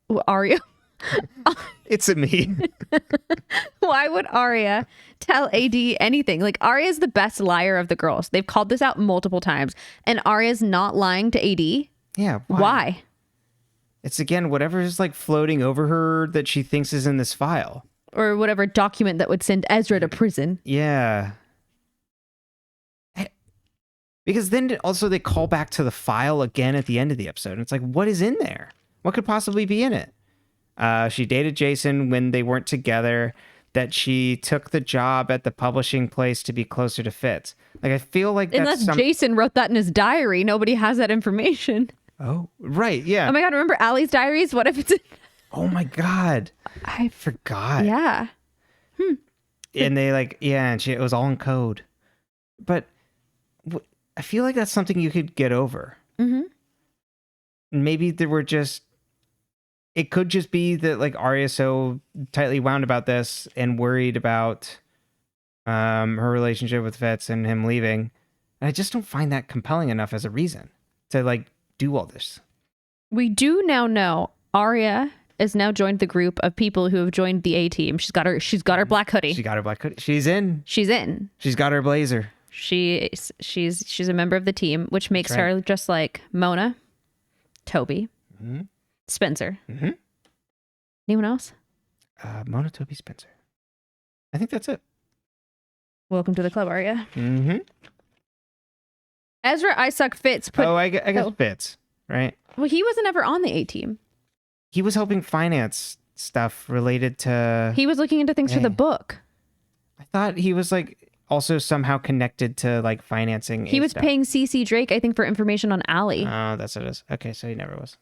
It's a me. Why would Aria tell AD anything? Like, Aria's the best liar of the girls. They've called this out multiple times. And Aria's not lying to AD. Yeah. Why? It's, again, whatever is like floating over her that she thinks is in this file. Or whatever document that would send Ezra to prison. Yeah. Because then also they call back to the file again at the end of the episode. And it's like, what is in there? What could possibly be in it? She dated Jason when they weren't together, that she took the job at the publishing place to be closer to Fitz. Like, I feel like that's Unless Jason wrote that in his diary, nobody has that information. Oh, right, yeah. Oh my God, remember Allie's diaries? What if it's... Oh my God. I forgot. Yeah. And they like, yeah, and it was all in code. But I feel like that's something you could get over. Mm-hmm. Maybe there were just... It could just be that like Aria's so tightly wound about this and worried about her relationship with Fitz and him leaving. And I just don't find that compelling enough as a reason to like do all this. We do now know Aria has now joined the group of people who have joined the A team. She's got her black hoodie. She got her black hoodie. She's in. She's in. She's got her blazer. She's a member of the team, which makes her just like Mona, Toby, Spencer. Mm-hmm. Anyone else? Mona, Toby, Spencer. I think that's it. Welcome to the club, Aria. Mm-hmm. Ezra Isaac Fitz put... I guess Fitz, right? Well, he wasn't ever on the A team. He was helping finance stuff related to... He was looking into things for the book. I thought he was like also somehow connected to like financing. He was paying CC Drake, I think, for information on Allie. Oh, that's what it is. Okay, so he never was.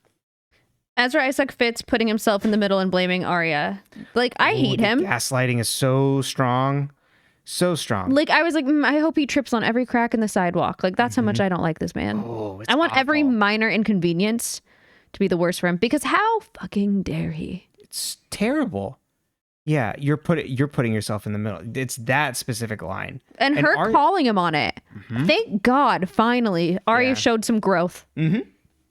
Ezra Isaac Fitz putting himself in the middle and blaming Aria. Like, I hate him. Gaslighting is so strong. So strong. Like, I was like, I hope he trips on every crack in the sidewalk. Like, that's how much I don't like this man. Oh, I want every minor inconvenience to be the worst for him, because how fucking dare he? It's terrible. Yeah, you're putting yourself in the middle. It's that specific line. And her calling him on it. Mm-hmm. Thank God, finally, Aria showed some growth. Mm-hmm.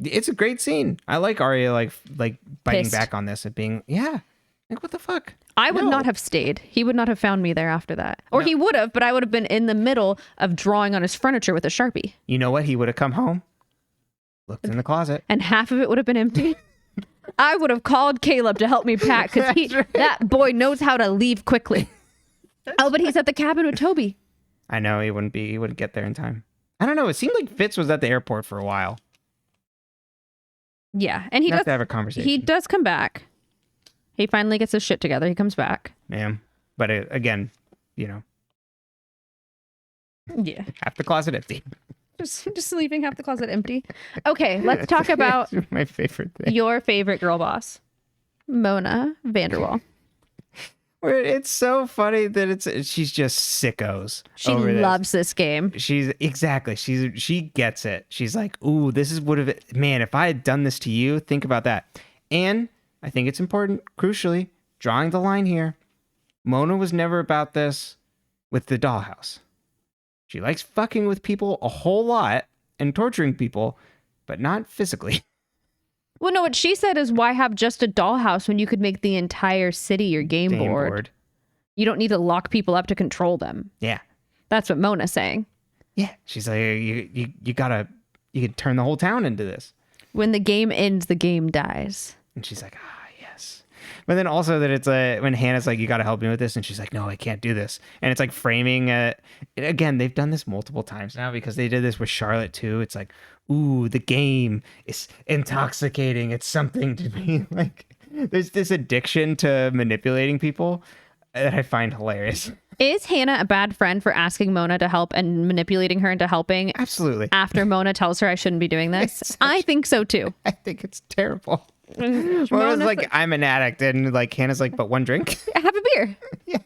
It's a great scene. I like Aria like biting back on this and being, like, what the fuck? I would not have stayed. He would not have found me there after that. Or he would have, but I would have been in the middle of drawing on his furniture with a Sharpie. You know what? He would have come home, looked in the closet. And half of it would have been empty. I would have called Caleb to help me pack, because that boy knows how to leave quickly. But he's at the cabin with Toby. I know, he wouldn't get there in time. I don't know. It seemed like Fitz was at the airport for a while. Yeah, and he does have to have a conversation. He does come back. He finally gets his shit together. He comes back. Yeah, but again, yeah, half the closet empty. Just leaving half the closet empty. Okay, let's talk about my favorite thing. Your favorite girl boss, Mona Vanderwall. It's so funny that she's just sickos. She loves this game. She gets it. She's like, ooh, this is man, if I had done this to you, think about that. And I think it's important, crucially, drawing the line here. Mona was never about this with the dollhouse. She likes fucking with people a whole lot and torturing people, but not physically. Well, no, what she said is, why have just a dollhouse when you could make the entire city your game board? You don't need to lock people up to control them. Yeah. That's what Mona's saying. Yeah. She's like, you can turn the whole town into this. When the game ends, the game dies. And she's like, yes. But then also that it's when Hannah's like, you got to help me with this. And she's like, no, I can't do this. And it's like framing again, they've done this multiple times now, because they did this with Charlotte too. It's like, ooh, the game is intoxicating. It's something to be like, there's this addiction to manipulating people that I find hilarious. Is Hannah a bad friend for asking Mona to help and manipulating her into helping? Absolutely. After Mona tells her I shouldn't be doing this? I think so too. I think it's terrible. Mona's like, I'm an addict, and like Hannah's like, but one drink? Have a beer. Yeah.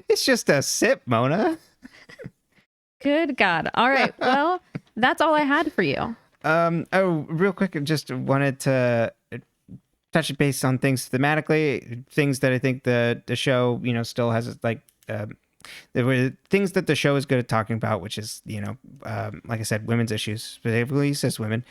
It's just a sip, Mona. Good God. All right. Well, that's all I had for you. Oh, real quick, I just wanted to touch base on things thematically, things that I think the show, still has like, there were things that the show is good at talking about, which is, like I said, women's issues, specifically cis women.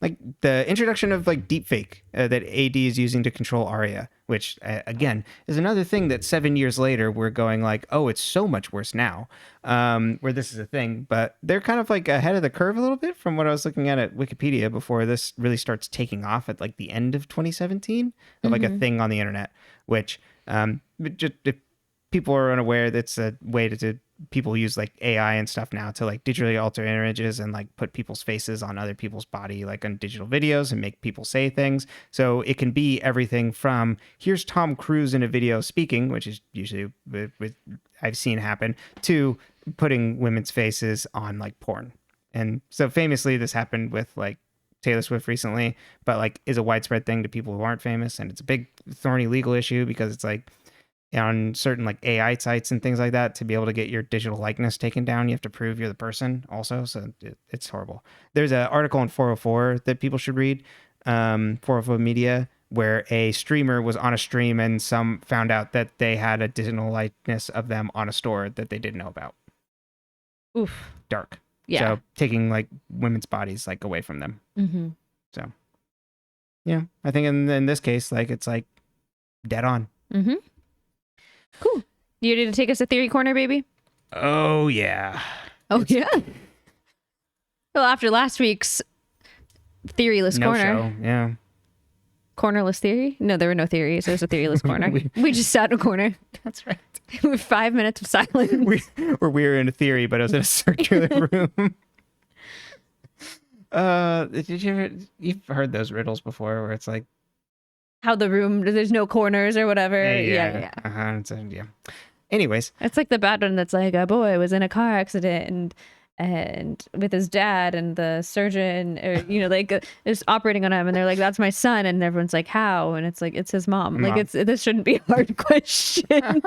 Like the introduction of like deepfake that AD is using to control Aria, which again is another thing that 7 years later we're going like, oh, it's so much worse now, where this is a thing. But they're kind of like ahead of the curve a little bit from what I was looking at Wikipedia before this really starts taking off at like the end of 2017 of like a thing on the internet, which just if people are unaware, that's a way to people use like AI and stuff now to like digitally alter images and like put people's faces on other people's body, like on digital videos, and make people say things. So it can be everything from here's Tom Cruise in a video speaking, which is usually with I've seen happen, to putting women's faces on like porn. And so famously this happened with like Taylor Swift recently, but like is a widespread thing to people who aren't famous. And it's a big thorny legal issue because it's like, on certain like AI sites and things like that, to be able to get your digital likeness taken down, you have to prove you're the person also. So it's horrible. There's an article on 404 that people should read, 404 Media, where a streamer was on a stream and some found out that they had a digital likeness of them on a store that they didn't know about. Oof. Dark. Yeah. So taking like women's bodies like away from them. Mm-hmm. So yeah, I think in this case, like it's like dead on. Mm-hmm. Cool. You ready to take us to Theory Corner, baby? Oh, yeah. Oh, yeah. Well, after last week's Theoryless Corner. Show. Yeah. Cornerless theory? No, there were no theories. It was a theoryless corner. we just sat in a corner. That's right. With 5 minutes of silence. We were in a theory, but it was in a circular room. You've heard those riddles before where it's like, how the room, there's no corners or whatever. Yeah. Yeah. Anyways. It's like the bad one that's like, a boy was in a car accident and with his dad, and the surgeon, or, like is operating on him, and they're like, that's my son. And everyone's like, how? And it's like, it's his mom. Like, this shouldn't be a hard question.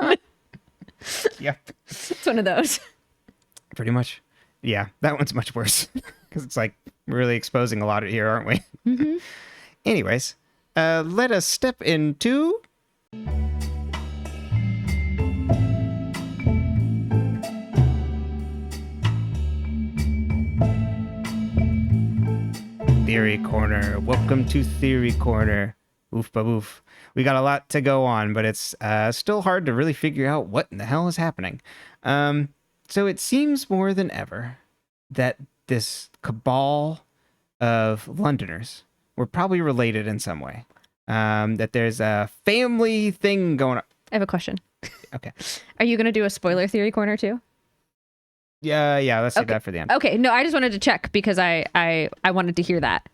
Yep. It's one of those. Pretty much. Yeah. That one's much worse because it's like, we're really exposing a lot here, aren't we? Mm-hmm. Anyways. Let us step into Theory Corner. Welcome to Theory Corner. Oof ba boof. We got a lot to go on, but it's still hard to really figure out what in the hell is happening. So it seems more than ever that this cabal of Londoners were probably related in some way. That there's a family thing going on. I have a question. Okay. Are you going to do a spoiler theory corner too? Yeah. Let's save that for the end. Okay. No, I just wanted to check because I wanted to hear that.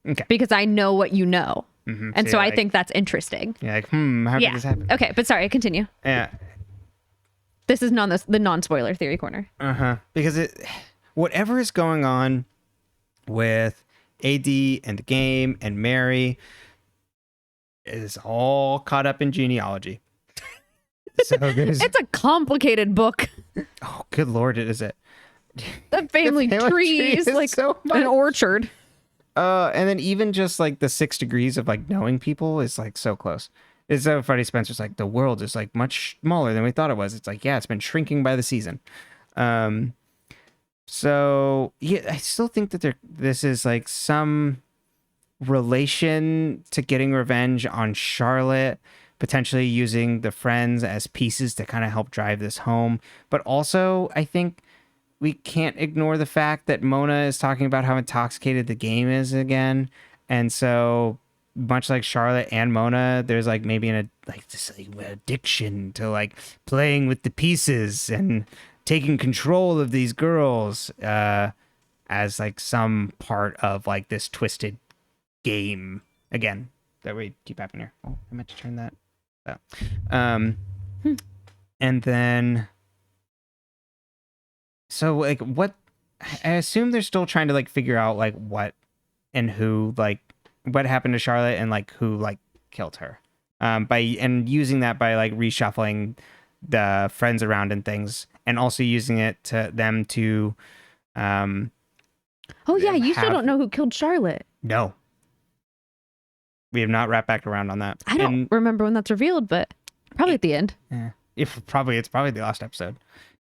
Okay. Because I know what you know. Mm-hmm. And so I think that's interesting. Yeah. Like, how did this happen? Okay. But sorry, continue. Yeah. This is the non-spoiler theory corner. Because whatever is going on with AD and the game and Mary is all caught up in genealogy. So it's a complicated book. Oh, good Lord, is it? The family tree is like so an orchard. And then even just like the 6 degrees of like knowing people is like so close. It's so funny. Spencer's like, the world is like much smaller than we thought it was. It's like, yeah, it's been shrinking by the season. So yeah, I still think that this is like some relation to getting revenge on Charlotte, potentially using the friends as pieces to kind of help drive this home. But also, I think we can't ignore the fact that Mona is talking about how intoxicated the game is again. And so much like Charlotte and Mona, there's like maybe this addiction to like playing with the pieces and taking control of these girls as like some part of like this twisted game again that we keep happening here. Oh, I meant to turn that up. And then so like what I assume they're still trying to like figure out like what and who, like what happened to Charlotte and like who like killed her, by using that by like reshuffling the friends around and things. and also using it to them to Oh yeah, you still don't know who killed Charlotte. No. We have not wrapped back around on that. I don't remember when that's revealed, but probably at the end. Yeah. It's probably the last episode.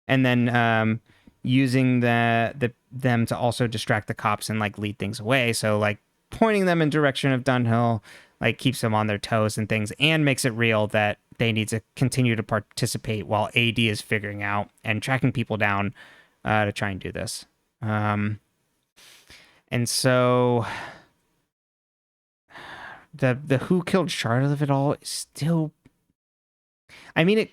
And then using them to also distract the cops and like lead things away. So like pointing them in direction of Dunhill like keeps them on their toes and things, and makes it real that they need to continue to participate while AD is figuring out and tracking people down to try and do this. And so the who killed Charlotte of it all is still, I mean,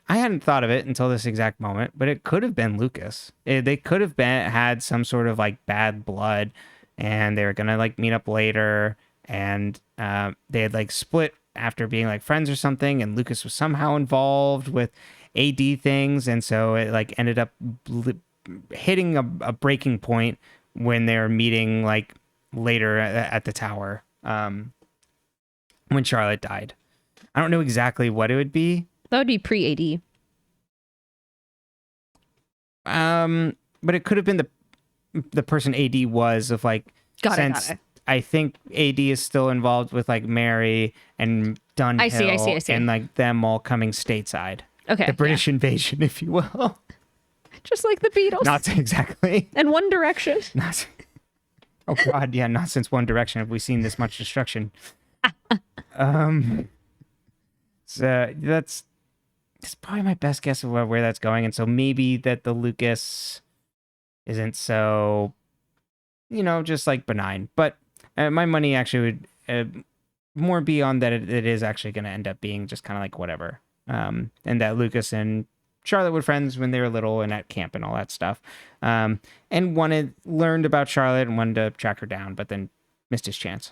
I hadn't thought of it until this exact moment, but it could have been Lucas. They could have had some sort of like bad blood, and they were gonna like meet up later, and they had like split after being like friends or something, and Lucas was somehow involved with AD things, and so it like ended up hitting a breaking point when they were meeting like later at the tower when Charlotte died. I don't know exactly what it would be. That would be pre-AD. But it could have been the person AD was of like, got it. I think AD is still involved with like Mary and Dunhill. I see. And like them all coming stateside. Okay. The British invasion, if you will. Just like the Beatles. Not exactly. And One Direction. Oh God, yeah. Not since One Direction have we seen this much destruction. So that's probably my best guess of where that's going. And so maybe that the Lucas isn't so, just like benign. But my money actually would more be on that it is actually going to end up being just kind of like whatever. And that Lucas and Charlotte were friends when they were little and at camp and all that stuff. And learned about Charlotte and wanted to track her down, but then missed his chance.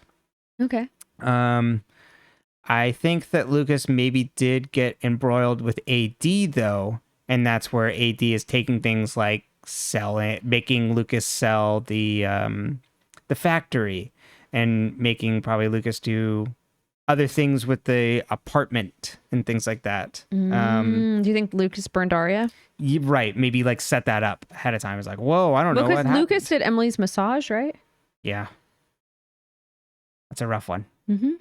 Okay. I think that Lucas maybe did get embroiled with AD though, and that's where AD is taking things like making Lucas sell the factory, and making probably Lucas do other things with the apartment and things like that. Do you think Lucas burned Aria? Right, maybe like set that up ahead of time. It's like, whoa, I don't know what happened. Lucas did Emily's massage, right? Yeah, that's a rough one. Mm-hmm.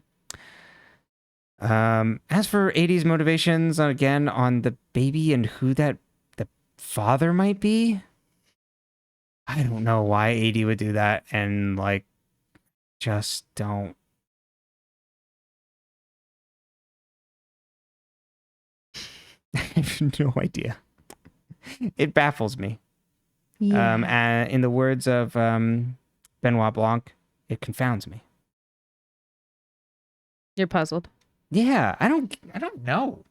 As for AD's motivations, again, on the baby and who the father might be, I don't know why AD would do that, and like, just don't. I have no idea. It baffles me. Yeah. And in the words of Benoit Blanc, it confounds me. You're puzzled. Yeah, I don't know.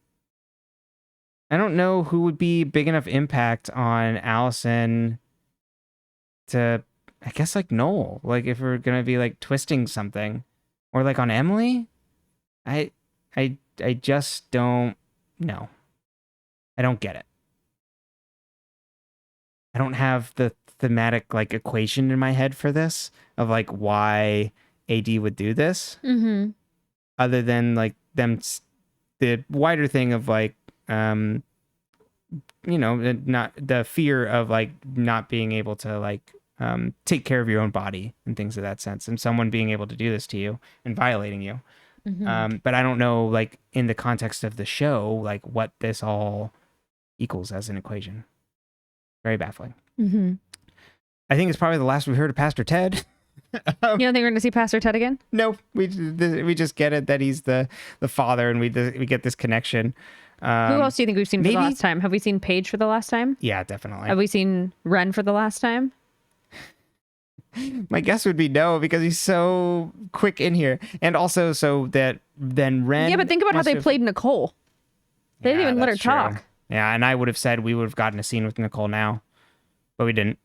I don't know who would be big enough impact on Allison to, I guess, like Noel. Like if we're gonna be like twisting something, or like on Emily, I just don't know. I don't get it. I don't have the thematic like equation in my head for this of like why AD would do this. Mm-hmm. Other than like the wider thing of like, not the fear of like not being able to like take care of your own body and things of that sense, and someone being able to do this to you and violating you. Mm-hmm. But I don't know, like in the context of the show, like what this all equals as an equation. Very baffling. Mm-hmm. I think it's probably the last we heard of Pastor Ted. You don't think we're going to see Pastor Ted again? No, we just get it that he's the father, and we get this connection. Who else do you think we've seen for maybe, the last time? Have we seen Paige for the last time? Yeah, definitely. Have we seen Wren for the last time? My guess would be no, because he's so quick in here, and also so that then Wren. Yeah, but think about how they played Nicole. They didn't even let her talk. Yeah, and I would have said we would have gotten a scene with Nicole now, but we didn't.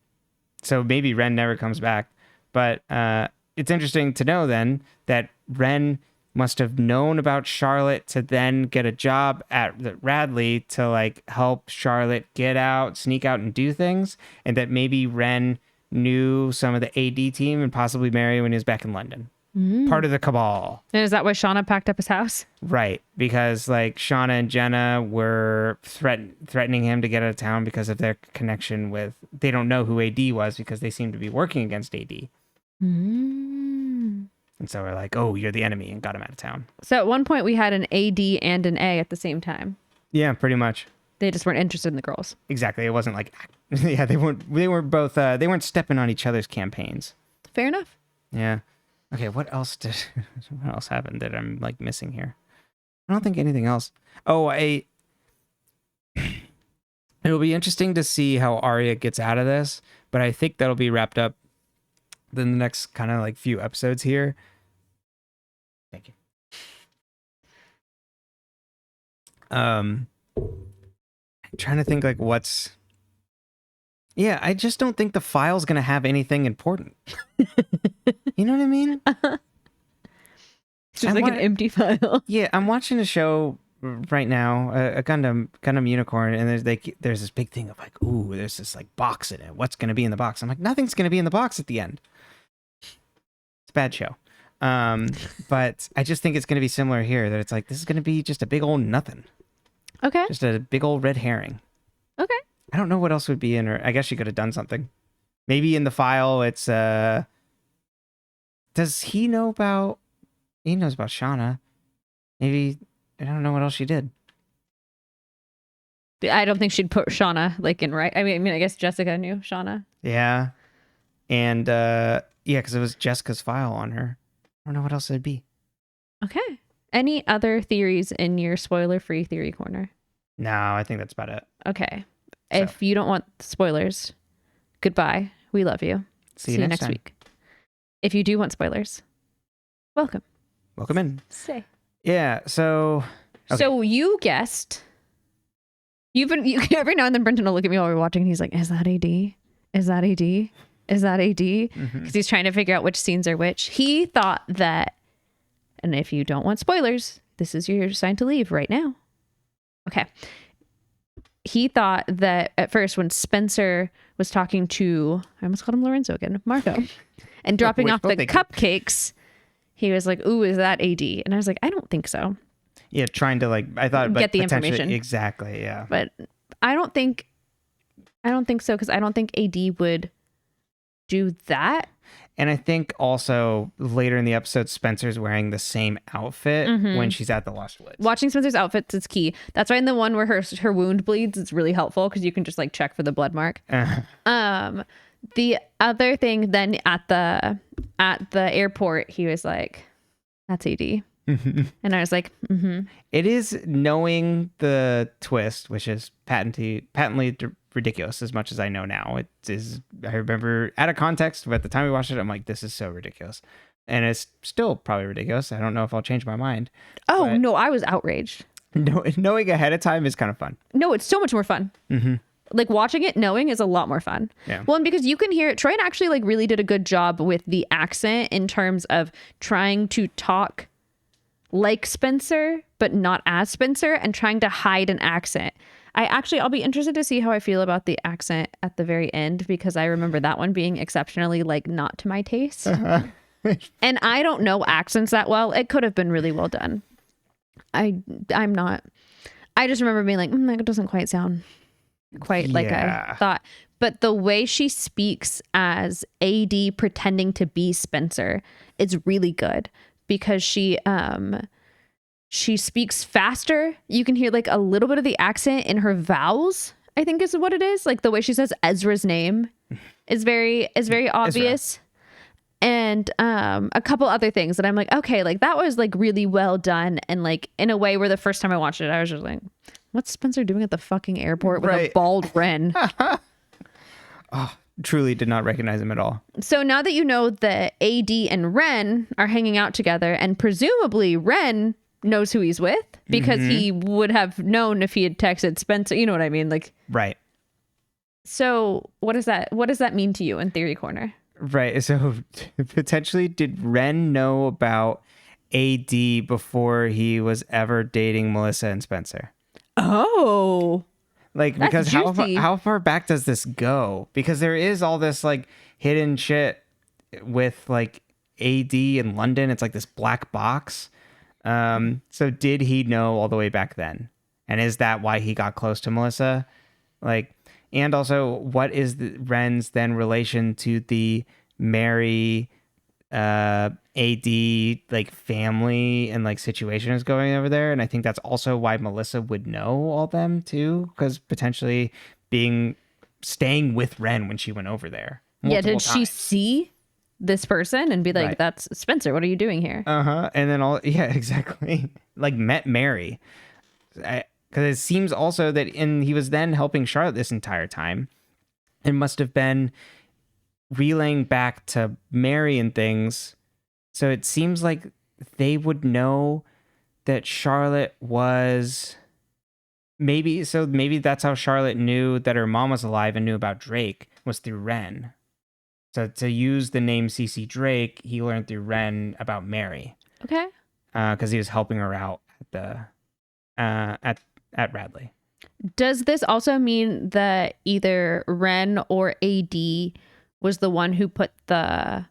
So maybe Wren never comes back. But it's interesting to know then that Wren must have known about Charlotte to then get a job at Radley to like help Charlotte sneak out and do things. And that maybe Wren knew some of the AD team and possibly Mary when he was back in London. part of the cabal. And is that why Shauna packed up his house? Right, because like Shauna and Jenna were threatening him to get out of town because of their connection with. They don't know who AD was because they seem to be working against AD. And so we're like, oh, you're the enemy, and got him out of town. So at one point we had an AD and an A at the same time. Yeah, pretty much. They just weren't interested in the girls. Exactly. It wasn't like, yeah, they weren't both. They weren't stepping on each other's campaigns. Fair enough. Yeah. Okay. What else happened that I'm like missing here? I don't think anything else. Oh, it'll be interesting to see how Aria gets out of this, but I think that'll be wrapped up in the next kind of like few episodes here. Thank you. I'm trying to think like what's. Yeah, I just don't think the file's gonna have anything important. You know what I mean? It's just like an empty file. Yeah, I'm watching a show right now, a Gundam Unicorn, and there's this big thing of like, ooh, there's this like box in it. What's gonna be in the box? I'm like, nothing's gonna be in the box at the end. It's a bad show. But I just think it's gonna be similar here. That it's like this is gonna be just a big old nothing. Okay. Just a big old red herring. Okay. I don't know what else would be in her. I guess she could have done something. Maybe in the file it's does he know about he knows about Shauna. Maybe I don't know what else she did. I don't think she'd put Shauna like in right. I mean I guess Jessica knew Shauna. Yeah. And yeah, because it was Jessica's file on her. I don't know what else it'd be. Okay. Any other theories in your spoiler-free theory corner? No, I think that's about it. Okay. So. If you don't want spoilers, goodbye. We love you. See you next time. Week. If you do want spoilers, welcome. Welcome in. Say. Yeah, so... Okay. So you guessed... every now and then Brenton will look at me while we're watching and he's like, is that AD? Is that AD? Is that AD? Because he's trying to figure out which scenes are which. He thought that, and if you don't want spoilers, this is your sign to leave right now. Okay. He thought that at first when Spencer was talking to, I almost called him Lorenzo again, Marco, and dropping off the cupcakes, he was like, ooh, is that AD? And I was like, I don't think so. Yeah, trying to like, I thought, get the information. Exactly, yeah. But I don't think so, because I don't think AD would do that. And I think also later in the episode, Spencer's wearing the same outfit when she's at the Lost Woods. Watching Spencer's outfits is key. That's why in the one where her wound bleeds, it's really helpful because you can just like check for the blood mark. The other thing then at the airport, he was like, "That's AD," and I was like, It is knowing the twist, which is patently ridiculous as much as I know now. It is, I remember out of context, but at the time we watched it, I'm like, this is so ridiculous. And it's still probably ridiculous. I don't know if I'll change my mind. Oh, no, I was outraged. Knowing ahead of time is kind of fun. No, it's so much more fun. Like watching it, knowing is a lot more fun. Yeah. Well, and because you can hear it, Troy actually like really did a good job with the accent in terms of trying to talk like Spencer, but not as Spencer, and trying to hide an accent. I'll be interested to see how I feel about the accent at the very end, because I remember that one being exceptionally like not to my taste. And I don't know accents that well. It could have been really well done. I'm not. I just remember being like, that doesn't quite sound quite like I thought. But the way she speaks as AD pretending to be Spencer is really good, because she speaks faster. You can hear like a little bit of the accent in her vowels, I think is what it is. Like the way she says Ezra's name is very obvious. Ezra. And a couple other things that I'm like, okay, like that was like really well done. And like in a way where the first time I watched it, I was just like, what's Spencer doing at the fucking airport with a bald Wren? Oh, truly did not recognize him at all. So now that you know that AD and Wren are hanging out together, and presumably Wren knows who he's with, because he would have known if he had texted Spencer. You know what I mean? Like, right. So what does that mean to you in Theory Corner? Right. So potentially, did Wren know about AD before he was ever dating Melissa and Spencer? Oh, like, because how far back does this go? Because there is all this like hidden shit with like AD in London. It's like this black box. So did he know all the way back then? And is that why he got close to Melissa? Like, and also, what is Wren's then relation to the Mary AD like family and like situation is going over there? And I think that's also why Melissa would know all them too, because potentially staying with Wren when she went over there. Yeah, did times. she see this person and be like, Right. that's Spencer, what are you doing here? And then exactly. Like met Mary. Because it seems also that he was then helping Charlotte this entire time. It must have been relaying back to Mary and things. So it seems like they would know that Charlotte was maybe that's how Charlotte knew that her mom was alive and knew about Drake, was through Wren. So to use the name CC Drake, he learned through Wren about Mary. Okay. Because he was helping her out at Radley. Does this also mean that either Wren or AD was the one who put the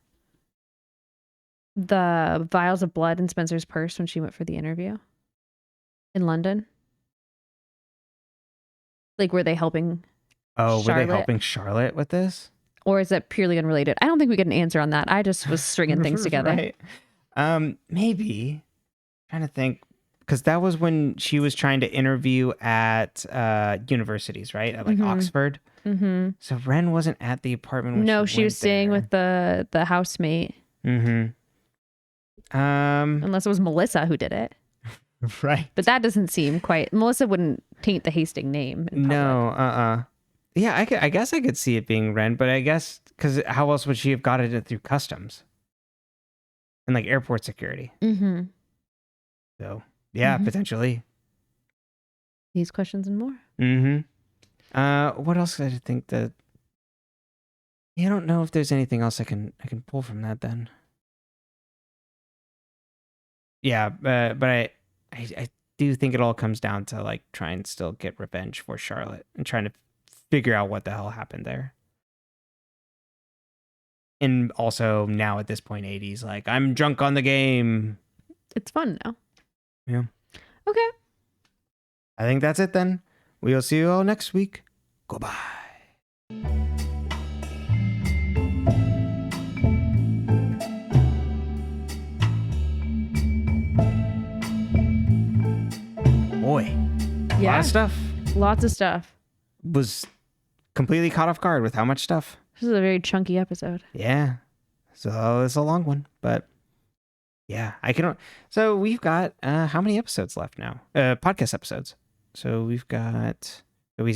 vials of blood in Spencer's purse when she went for the interview in London? Like, were they helping Were they Charlotte? helping Charlotte with this? Or is that purely unrelated? I don't think we get an answer on that. I just was stringing things together. Right. Maybe. Trying to think. Because that was when she was trying to interview at universities, right? At like Oxford. Mm-hmm. So Wren wasn't at the apartment when she was staying with the housemate. Mm-hmm. Unless it was Melissa who did it. Right. But that doesn't seem quite... Melissa wouldn't taint the Hastings name in public. No, Yeah, I guess I could see it being Wren, but I guess... Because how else would she have got it through customs? And like airport security. Mm-hmm. So, yeah, potentially. These questions and more. Mm-hmm. What else did I think that... I don't know if there's anything else I can pull from that then. Yeah, but I do think it all comes down to like trying to still get revenge for Charlotte and trying to figure out what the hell happened there. And also now at this point, 80's like, I'm drunk on the game. It's fun now. Yeah. Okay. I think that's it then. We'll see you all next week. Goodbye. Boy, a lot of stuff. Lots of stuff. Was completely caught off guard with how much stuff. This is a very chunky episode. Yeah. So it's a long one, but yeah, so we've got, how many episodes left now? Podcast episodes. So we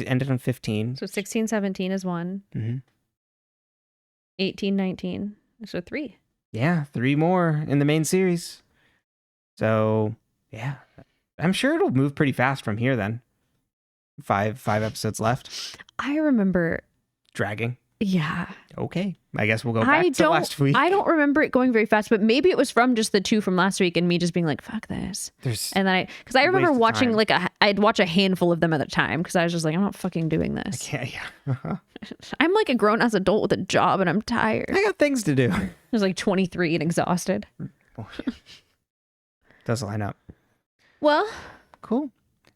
ended on 15. So 16, 17 is one. Mm-hmm. 18, 19. So 3. Yeah, 3 more in the main series. So yeah, I'm sure it'll move pretty fast from here then. 5 episodes left. I remember dragging. Yeah. Okay. I guess we'll go back to last week. I don't remember it going very fast, but maybe it was from just the 2 from last week and me just being like, fuck this. And then because I remember watching I'd watch a handful of them at a time because I was just like, I'm not fucking doing this. Yeah. I'm like a grown ass adult with a job and I'm tired. I got things to do. I was like 23 and exhausted. Does line up. Well, cool.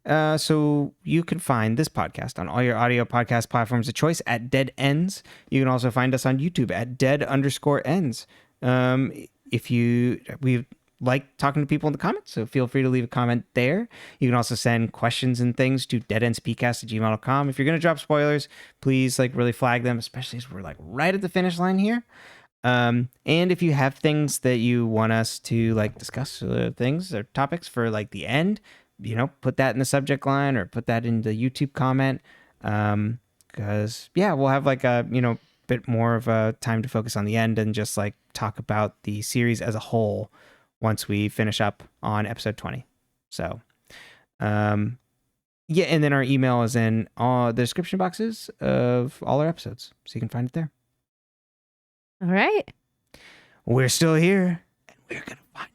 So you can find this podcast on all your audio podcast platforms of choice at Dead Ends. You can also find us on YouTube at dead_ends. We like talking to people in the comments, so feel free to leave a comment there. You can also send questions and things to deadendspcast@gmail.com. If you're going to drop spoilers, please really flag them, especially as we're right at the finish line here. And if you have things that you want us to discuss, things or topics for the end, put that in the subject line or put that in the YouTube comment. Because we'll have a bit more of a time to focus on the end and just talk about the series as a whole once we finish up on episode 20. So, and then our email is in all the description boxes of all our episodes, so you can find it there. All right. We're still here, and we're gonna find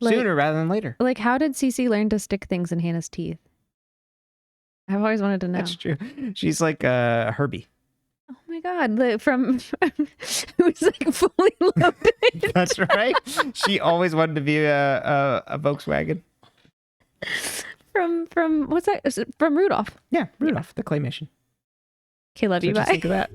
out sooner rather than later. How did Cece learn to stick things in Hannah's teeth? I've always wanted to know. That's true. She's like a Herbie. Oh my God, from it was like fully loaded. That's right. She always wanted to be a Volkswagen. From what's that? Is it from Rudolph? Yeah, Rudolph, the claymation. Okay, love you. What'd Bye. you think of that?